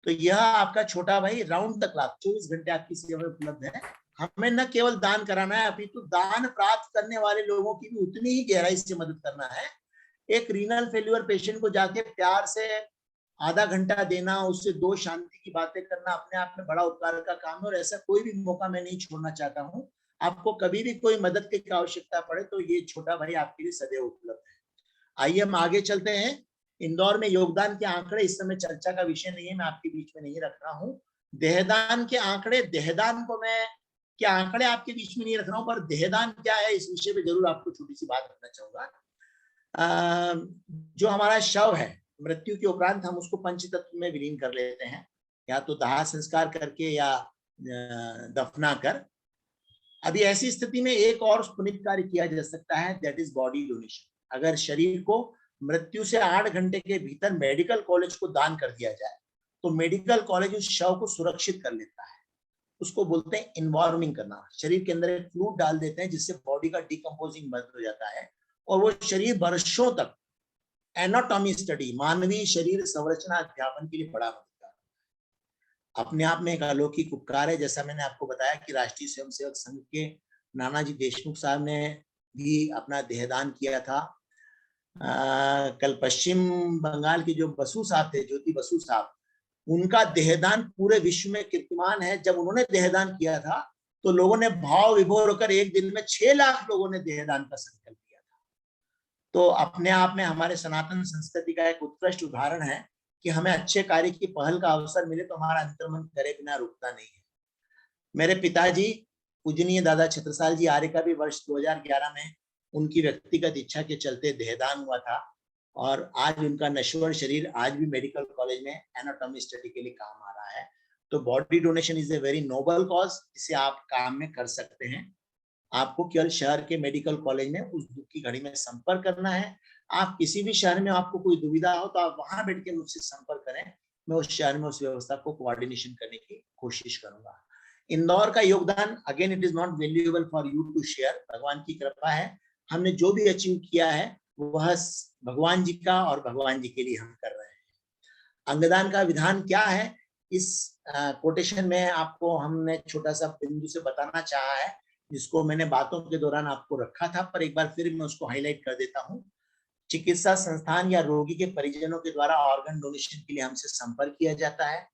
तो यह आपका छोटा भाई राउंड द क्लॉक 24 घंटे आपकी सेवा में उपलब्ध है। हमें न केवल दान कराना है, अपितु दान प्राप्त करने वाले लोगों की भी उतनी ही गहराई से मदद करना है। एक रीनल फेल्यूर पेशेंट को जाके प्यार से आधा घंटा देना, उससे 2 शांति की बातें करना अपने आप में बड़ा उपकार का काम है, और ऐसा कोई भी मौका मैं नहीं छोड़ना चाहता हूँ। आपको कभी भी कोई मदद की आवश्यकता पड़े तो ये छोटा भाई आपके लिए सदैव उपलब्ध है। आइए हम आगे चलते हैं। इंदौर में योगदान के आंकड़े इस समय चर्चा का विषय नहीं है, मैं आपके बीच में नहीं रख रहा हूँ। देहदान के आंकड़े, देहदान को मैं कि आंकड़े आपके बीच में नहीं रख रहा हूं, पर देहदान क्या है इस विषय पे जरूर आपको छोटी सी बात रखना चाहूंगा। जो हमारा शव है, मृत्यु के उपरांत हम उसको पंचतत्व में विलीन कर लेते हैं, या तो दाह संस्कार करके या दफना कर। अभी ऐसी स्थिति में एक और पुनीत कार्य किया जा सकता है, दैट इज बॉडी डोनेशन। अगर शरीर को मृत्यु से 8 घंटे के भीतर मेडिकल कॉलेज को दान कर दिया जाए तो मेडिकल कॉलेज उस शव को सुरक्षित कर लेता है। उसको बोलते हैं इन्वॉर्मिंग करना। शरीर के अंदर एक फ्लूइड डाल देते हैं जिससे बॉडी का डिकम्पोजिंग बंद हो जाता है और वो शरीर वर्षों तक एनाटॉमी स्टडी, मानवीय शरीर संरचना अध्यापन के लिए बड़ा मददगार है। अपने आप में एक अलौकिक उपकार है। जैसा मैंने आपको बताया कि राष्ट्रीय स्वयंसेवक संघ के नानाजी देशमुख साहब ने भी अपना देहदान किया था। कल पश्चिम बंगाल के जो बसु साहब थे, ज्योति बसु साहब, उनका देहदान पूरे विश्व में कीर्तिमान है। जब उन्होंने देहदान किया था तो लोगों ने भाव विभोर होकर एक दिन में 6 लाख लोगों ने देहदान का संकल्प किया था। तो अपने आप में हमारे सनातन संस्कृति का एक उत्कृष्ट उदाहरण है कि हमें अच्छे कार्य की पहल का अवसर मिले तो हमारा अंतर्मन करे बिना रुकता नहीं है। मेरे पिताजी पूजनीय दादा छत्रसाल जी आर्य का भी वर्ष 2011 में उनकी व्यक्तिगत इच्छा के चलते देहदान हुआ था और आज उनका नश्वर शरीर आज भी मेडिकल कॉलेज में एनाटॉमी स्टडी के लिए काम आ रहा है। तो body donation is a very noble cause, इसे आप काम में कर सकते हैं। आपको केवल शहर के मेडिकल कॉलेज में उस दुख की घड़ी में संपर्क करना है। आप किसी भी शहर में आपको कोई दुविधा हो तो आप वहां बैठ के मुझसे संपर्क करें, मैं उस शहर में उस व्यवस्था को कोऑर्डिनेशन करने की कोशिश करूंगा। इंदौर का योगदान again it is not valuable for you to share. भगवान की कृपा है, हमने जो भी अचीव किया है वह भगवान जी का और भगवान जी के लिए हम कर रहे हैं। अंगदान का विधान क्या है, इस कोटेशन में आपको हमने छोटा सा बिंदु से बताना चाहा है, जिसको मैंने बातों के दौरान आपको रखा था, पर एक बार फिर मैं उसको हाईलाइट कर देता हूँ। चिकित्सा संस्थान या रोगी के परिजनों के द्वारा ऑर्गन डोनेशन के लिए हमसे संपर्क किया जाता है।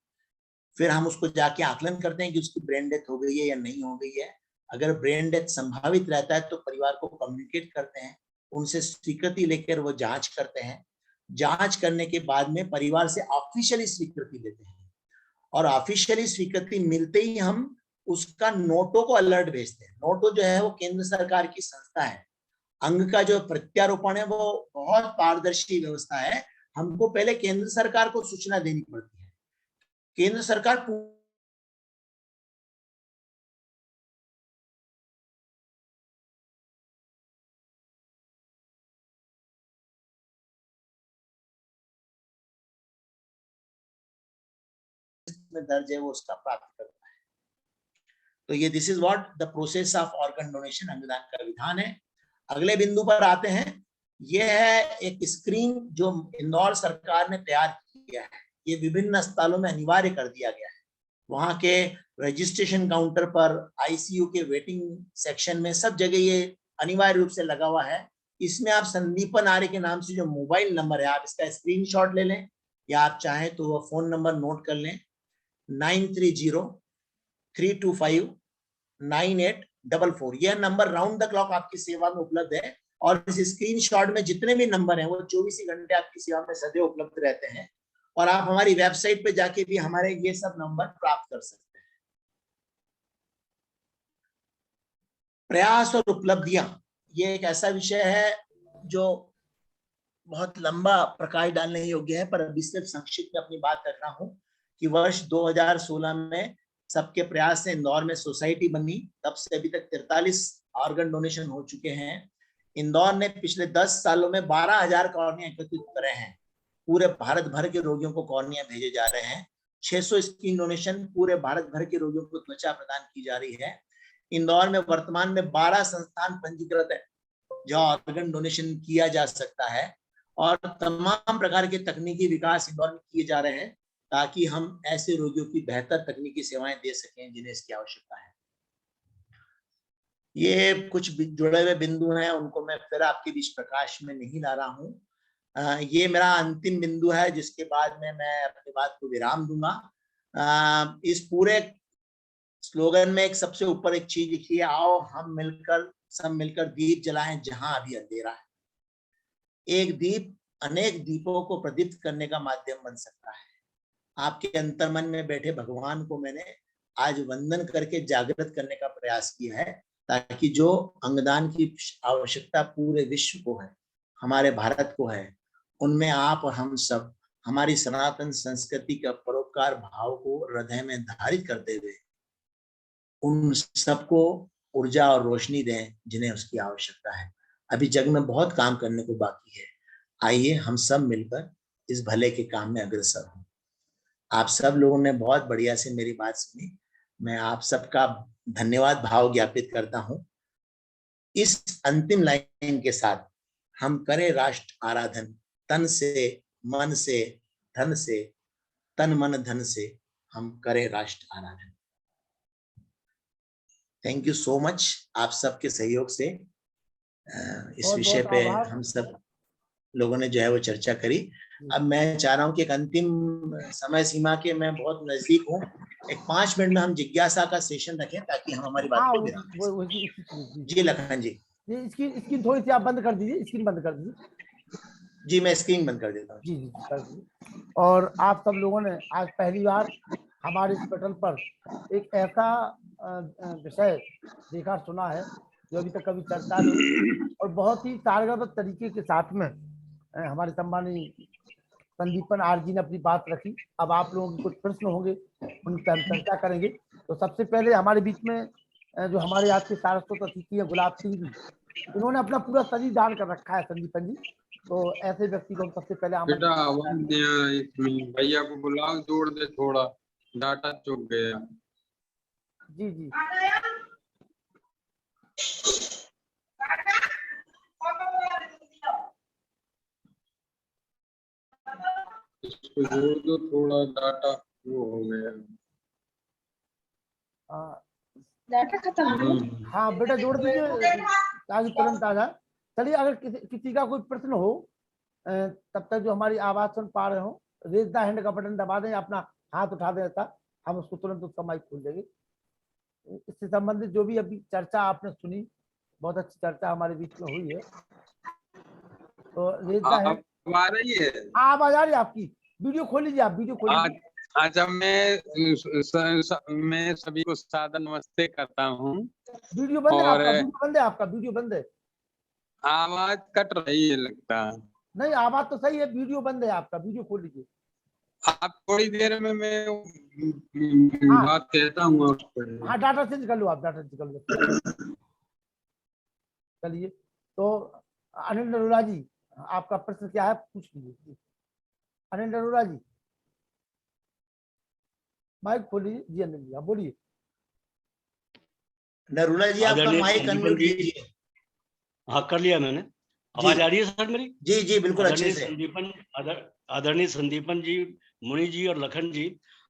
फिर हम उसको जाके आकलन करते हैं कि उसकी ब्रेन डेथ हो गई है या नहीं हो गई है। अगर ब्रेन डेथ संभावित रहता है तो परिवार को कम्युनिकेट करते हैं, उनसे स्वीकृति लेकर वो जांच करते हैं। जांच करने के बाद में परिवार से ऑफिशियली स्वीकृति लेते हैं और ऑफिशियली स्वीकृति मिलते ही हम उसका नोटो को अलर्ट भेजते हैं। नोटो जो है वो केंद्र सरकार की संस्था है। अंग का जो प्रत्यारोपण है वो बहुत पारदर्शी व्यवस्था है। हमको पहले केंद्र सरकार को सूचना देनी पड़ती है। केंद्र सरकार में दर्ज है वो उसका प्राप्त करता है। तो ये this is what the process of organ donation, अंगदान का विधान है। अगले बिंदु पर आते हैं। यह है एक स्क्रीन जो इंदौर सरकार ने तैयार किया है। ये विभिन्न अस्पतालों में अनिवार्य कर दिया गया है। वहां के रजिस्ट्रेशन काउंटर पर, आईसीयू के वेटिंग सेक्शन में, सब जगह ये अनिवार्य रूप से लगा हुआ है। इसमें आप संदीपन आर्य के नाम से जो मोबाइल नंबर है आप इसका स्क्रीनशॉट ले लें या आप चाहें तो वह फोन नंबर नोट कर लें 9303259844। यह नंबर राउंड द क्लॉक आपकी सेवा में उपलब्ध है और इस स्क्रीनशॉट में जितने भी नंबर हैं वो 24 घंटे आपकी सेवा में सदैव उपलब्ध रहते हैं और आप हमारी वेबसाइट पे जाके भी हमारे ये सब नंबर प्राप्त कर सकते हैं। प्रयास और उपलब्धियां, ये एक ऐसा विषय है जो बहुत लंबा प्रकाश डालने योग्य है, पर अभी सिर्फ संक्षिप्त में अपनी बात कर रहा हूं कि वर्ष 2016 में सबके प्रयास से इंदौर में सोसाइटी बनी। तब से अभी तक 43 ऑर्गन डोनेशन हो चुके हैं। इंदौर ने पिछले 10 सालों में 12,000 कॉर्निया एकत्रित करे हैं। पूरे भारत भर के रोगियों को कॉर्निया भेजे जा रहे हैं। 600 स्किन डोनेशन पूरे भारत भर के रोगियों को त्वचा प्रदान की जा रही है। इंदौर में वर्तमान में 12 संस्थान पंजीकृत है जहां ऑर्गन डोनेशन किया जा सकता है और तमाम प्रकार के तकनीकी विकास इंदौर में किए जा रहे हैं ताकि हम ऐसे रोगियों की बेहतर तकनीकी सेवाएं दे सकें जिन्हें इसकी आवश्यकता है। ये कुछ जुड़े हुए बिंदु हैं, उनको मैं फिर आपके बीच प्रकाश में नहीं ला रहा हूं। ये मेरा अंतिम बिंदु है जिसके बाद में मैं अपनी बात को विराम दूंगा। इस पूरे स्लोगन में एक सबसे ऊपर एक चीज लिखी है, आओ हम सब मिलकर दीप जलाएं जहां अभी अंधेरा है। एक दीप अनेक दीपों को प्रदीप्त करने का माध्यम बन सकता है। आपके अंतर्मन में बैठे भगवान को मैंने आज वंदन करके जागृत करने का प्रयास किया है, ताकि जो अंगदान की आवश्यकता पूरे विश्व को है, हमारे भारत को है, उनमें आप और हम सब हमारी सनातन संस्कृति का परोपकार भाव को हृदय में धारित करते हुए उन सबको ऊर्जा और रोशनी दें जिन्हें उसकी आवश्यकता है। अभी जग में बहुत काम करने को बाकी है, आइए हम सब मिलकर इस भले के काम में अग्रसर हों। आप सब लोगों ने बहुत बढ़िया से मेरी बात सुनी, मैं आप सबका धन्यवाद भाव ज्ञापित करता हूं। इस अंतिम लाइन के साथ हम करें राष्ट्र आराधन, तन से, मन से, धन से, तन मन धन से हम करें राष्ट्र आराधन। थैंक यू सो मच, आप सबके सहयोग से इस बहुत विषय बहुत पे आभार। हम सब लोगों ने जो है वो चर्चा करी। अब मैं चाह रहा हूं कि एक अंतिम समय सीमा के मैं बहुत नजदीक हूं, एक 5 मिनट में हम जिज्ञासा का सेशन रखें ताकि हम हमारी बात को विराम दें। जी लखन जी। स्क्रीन थोड़ी सी आप बंद कर दीजिए, स्क्रीन बंद कर दीजिए। जी मैं स्क्रीन बंद कर देता हूँ। जी जी कर दीजिए। और आप सब लोगों ने आज पहली बार हमारे इस पटल पर एक ऐसा विषय देखा सुना है जो अभी तक कभी चर्चा नहीं हुई, और बहुत ही कारगर तरीके के साथ में हमारे सम्मानीय संदीपन आर जी ने अपनी बात रखी। अब आप लोगों के कुछ प्रश्न होंगे, उन पर हम चर्चा करेंगे। तो सबसे पहले हमारे बीच में जो हमारे आज के सारस्वत अतिथि है गुलाब सिंह जी, इन्होंने अपना पूरा शरीर दान कर रखा है संदीपन जी। तो ऐसे व्यक्ति को हम सबसे पहले बेटा भैया को बुलाओ, जोड़ दे थोड़ा, डाटा चुक गया। जी जी इसको जोड़ दो थोड़ा, डाटा वो हो गया। डाटा खत्म हो गया। हाँ बेटा जोड़ दीजिए ताकि तुरंत आ जाए। चलिए, अगर किसी का कोई प्रश्न हो तब तक जो हमारी आवाज सुन पा रहे हो, रेज द हैंड का बटन दबा दें, अपना हाथ उठा दें, ऐसा हम उसको तुरंत उसका माइक खोल देंगे। इससे संबंधित जो भी अभी चर्चा आपने सुनी, बहुत अच्छी चर्चा हमारे बीच में हुई है। तो रेज द हैंड आ रही है, आवाज आ रही है आपकी? वीडियो खोल लीजिए, आप वीडियो खोल लीजिए। अच्छा मैं सभी को सादर नमस्ते करता हूँ। वीडियो बंद है आपका? वीडियो बंद है आपका? वीडियो बंद है? आवाज कट रही है लगता है। नहीं, आवाज तो सही है, वीडियो बंद है आपका, वीडियो खोल लीजिए। आप थोड़ी देर में मैं बात कहता हूँ। हाँ डाटा चेंज कर लो, आप डाटा चेंज कर लो। चलिए, तो अनिल अरोड़ा जी, आपका प्रश्न क्या है, पूछ लीजिए। अनिल अरोड़ा जी माइक खोलिए। जी अनिल जी आप बोलिए। नरूला जी आपका माइक अनम्यूट कीजिए। हाँ कर लिया मैंने। आवाज आ रही है सर मेरी? जी जी बिल्कुल अच्छे से। आदरणीय संदीपन जी, मुनि जी और लखन जी,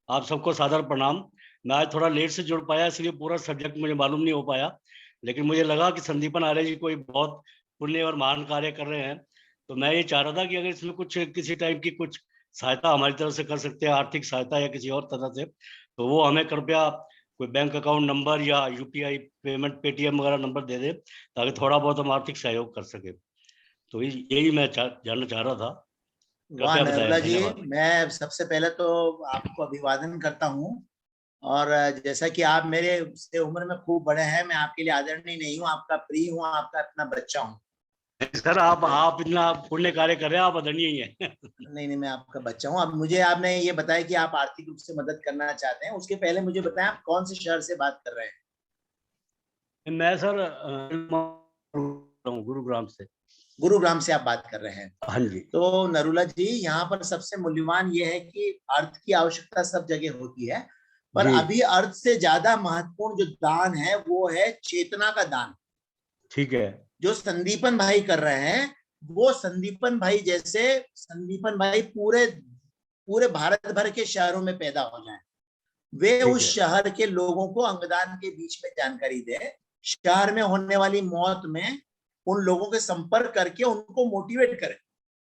आप सबको सादर प्रणाम। मैं आज थोड़ा लेट से जुड़ पाया, इसलिए पूरा सब्जेक्ट मुझे मालूम नहीं हो पाया, लेकिन मुझे लगा कि संदीपन आर्य जी कोई बहुत पुण्य और महान कार्य कर रहे हैं, तो मैं ये चाह रहा था कि अगर इसमें कुछ किसी टाइप की कुछ सहायता हमारी तरफ से कर सकते हैं, आर्थिक सहायता या किसी और तरह से, तो वो हमें कृपया कोई बैंक अकाउंट नंबर या यूपीआई पेमेंट पेटीएम वगैरह नंबर दे दे, ताकि थोड़ा बहुत हम आर्थिक सहयोग कर सके। तो यही मैं जानना चाह रहा था। वाह नरूला जी, मैं सबसे पहले तो आपको अभिवादन करता हूँ, और जैसा कि आप मेरे से उम्र में खूब बड़े हैं, मैं आपके लिए आदरणीय नहीं हूँ, आपका प्रिय हूँ, आपका अपना बच्चा हूँ। सर आप इतना पुण्य कार्य कर रहे हैं, आप आदरणीय ही हैं। नहीं मैं आपका बच्चा हूँ। अब मुझे आपने ये बताया कि आप आर्थिक रूप से मदद करना चाहते हैं, उसके पहले मुझे बताएं आप कौन से शहर से बात कर रहे हैं? मैं सर गुरुग्राम से। गुरुग्राम से आप बात कर रहे हैं? हाँ जी। तो नरूला जी, यहाँ पर सबसे मूल्यवान ये है कि अर्थ की आवश्यकता सब जगह होती है, पर अभी अर्थ से ज्यादा महत्वपूर्ण जो दान है वो है चेतना का दान। ठीक है। जो संदीपन भाई कर रहे हैं, वो संदीपन भाई जैसे संदीपन भाई पूरे भारत भर के शहरों में पैदा हो जाएं, वे उस शहर के लोगों को अंगदान के बीच में जानकारी दें, शहर में होने वाली मौत में उन लोगों के संपर्क करके उनको मोटिवेट करें।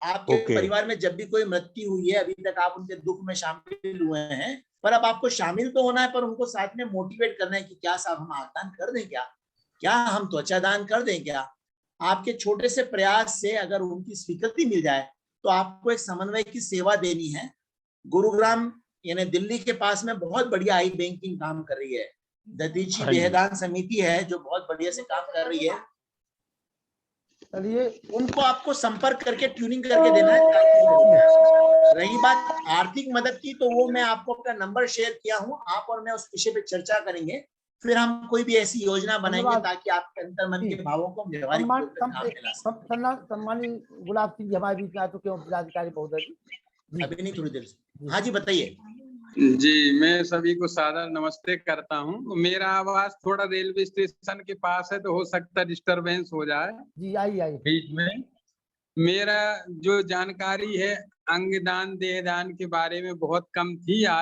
आपके परिवार में जब भी कोई मृत्यु हुई है, अभी तक आप उनके दुख में शामिल हुए हैं, पर अब आपको शामिल तो होना है, पर उनको साथ में मोटिवेट करना है कि क्या साहब हम आगदान कर दें, क्या हम त्वचा दान कर दें, क्या आपके छोटे से प्रयास से अगर उनकी स्वीकृति मिल जाए तो आपको एक समन्वय की सेवा देनी है। गुरुग्राम यानी दिल्ली के पास में बहुत बढ़िया आई बैंकिंग काम कर रही है। ददीची हाँ जी। देहदान समिति है जो बहुत बढ़िया से काम कर रही है, चलिए उनको आपको संपर्क करके ट्यूनिंग करके देना है। रही बात आर्थिक मदद की, तो वो मैं आपको अपना नंबर शेयर किया हूँ, आप और मैं उस विषय पे चर्चा करेंगे, फिर हम कोई भी ऐसी योजना बनाएंगे धन्यवाद। ताकि आपके अंतर मन के भावों को हम व्यवहारिक सम्मान रूप में काम में ला सकें। सम्मानी गुलाब सिंह जी हमारे बीच में आ चुके हैं, जिलाधिकारी महोदय जी। अभी नहीं, थोड़ी देर से। हाँ जी, बताइए। जी, मैं सभी को सादर नमस्ते करता हूँ। मेरा आवाज थोड़ा रेलवे स्टेशन के पास है तो हो सकता है डिस्टरबेंस हो जाए जी आइए बीच में। मेरा जो जानकारी है अंगदान देहदान के बारे में बहुत कम थी, आज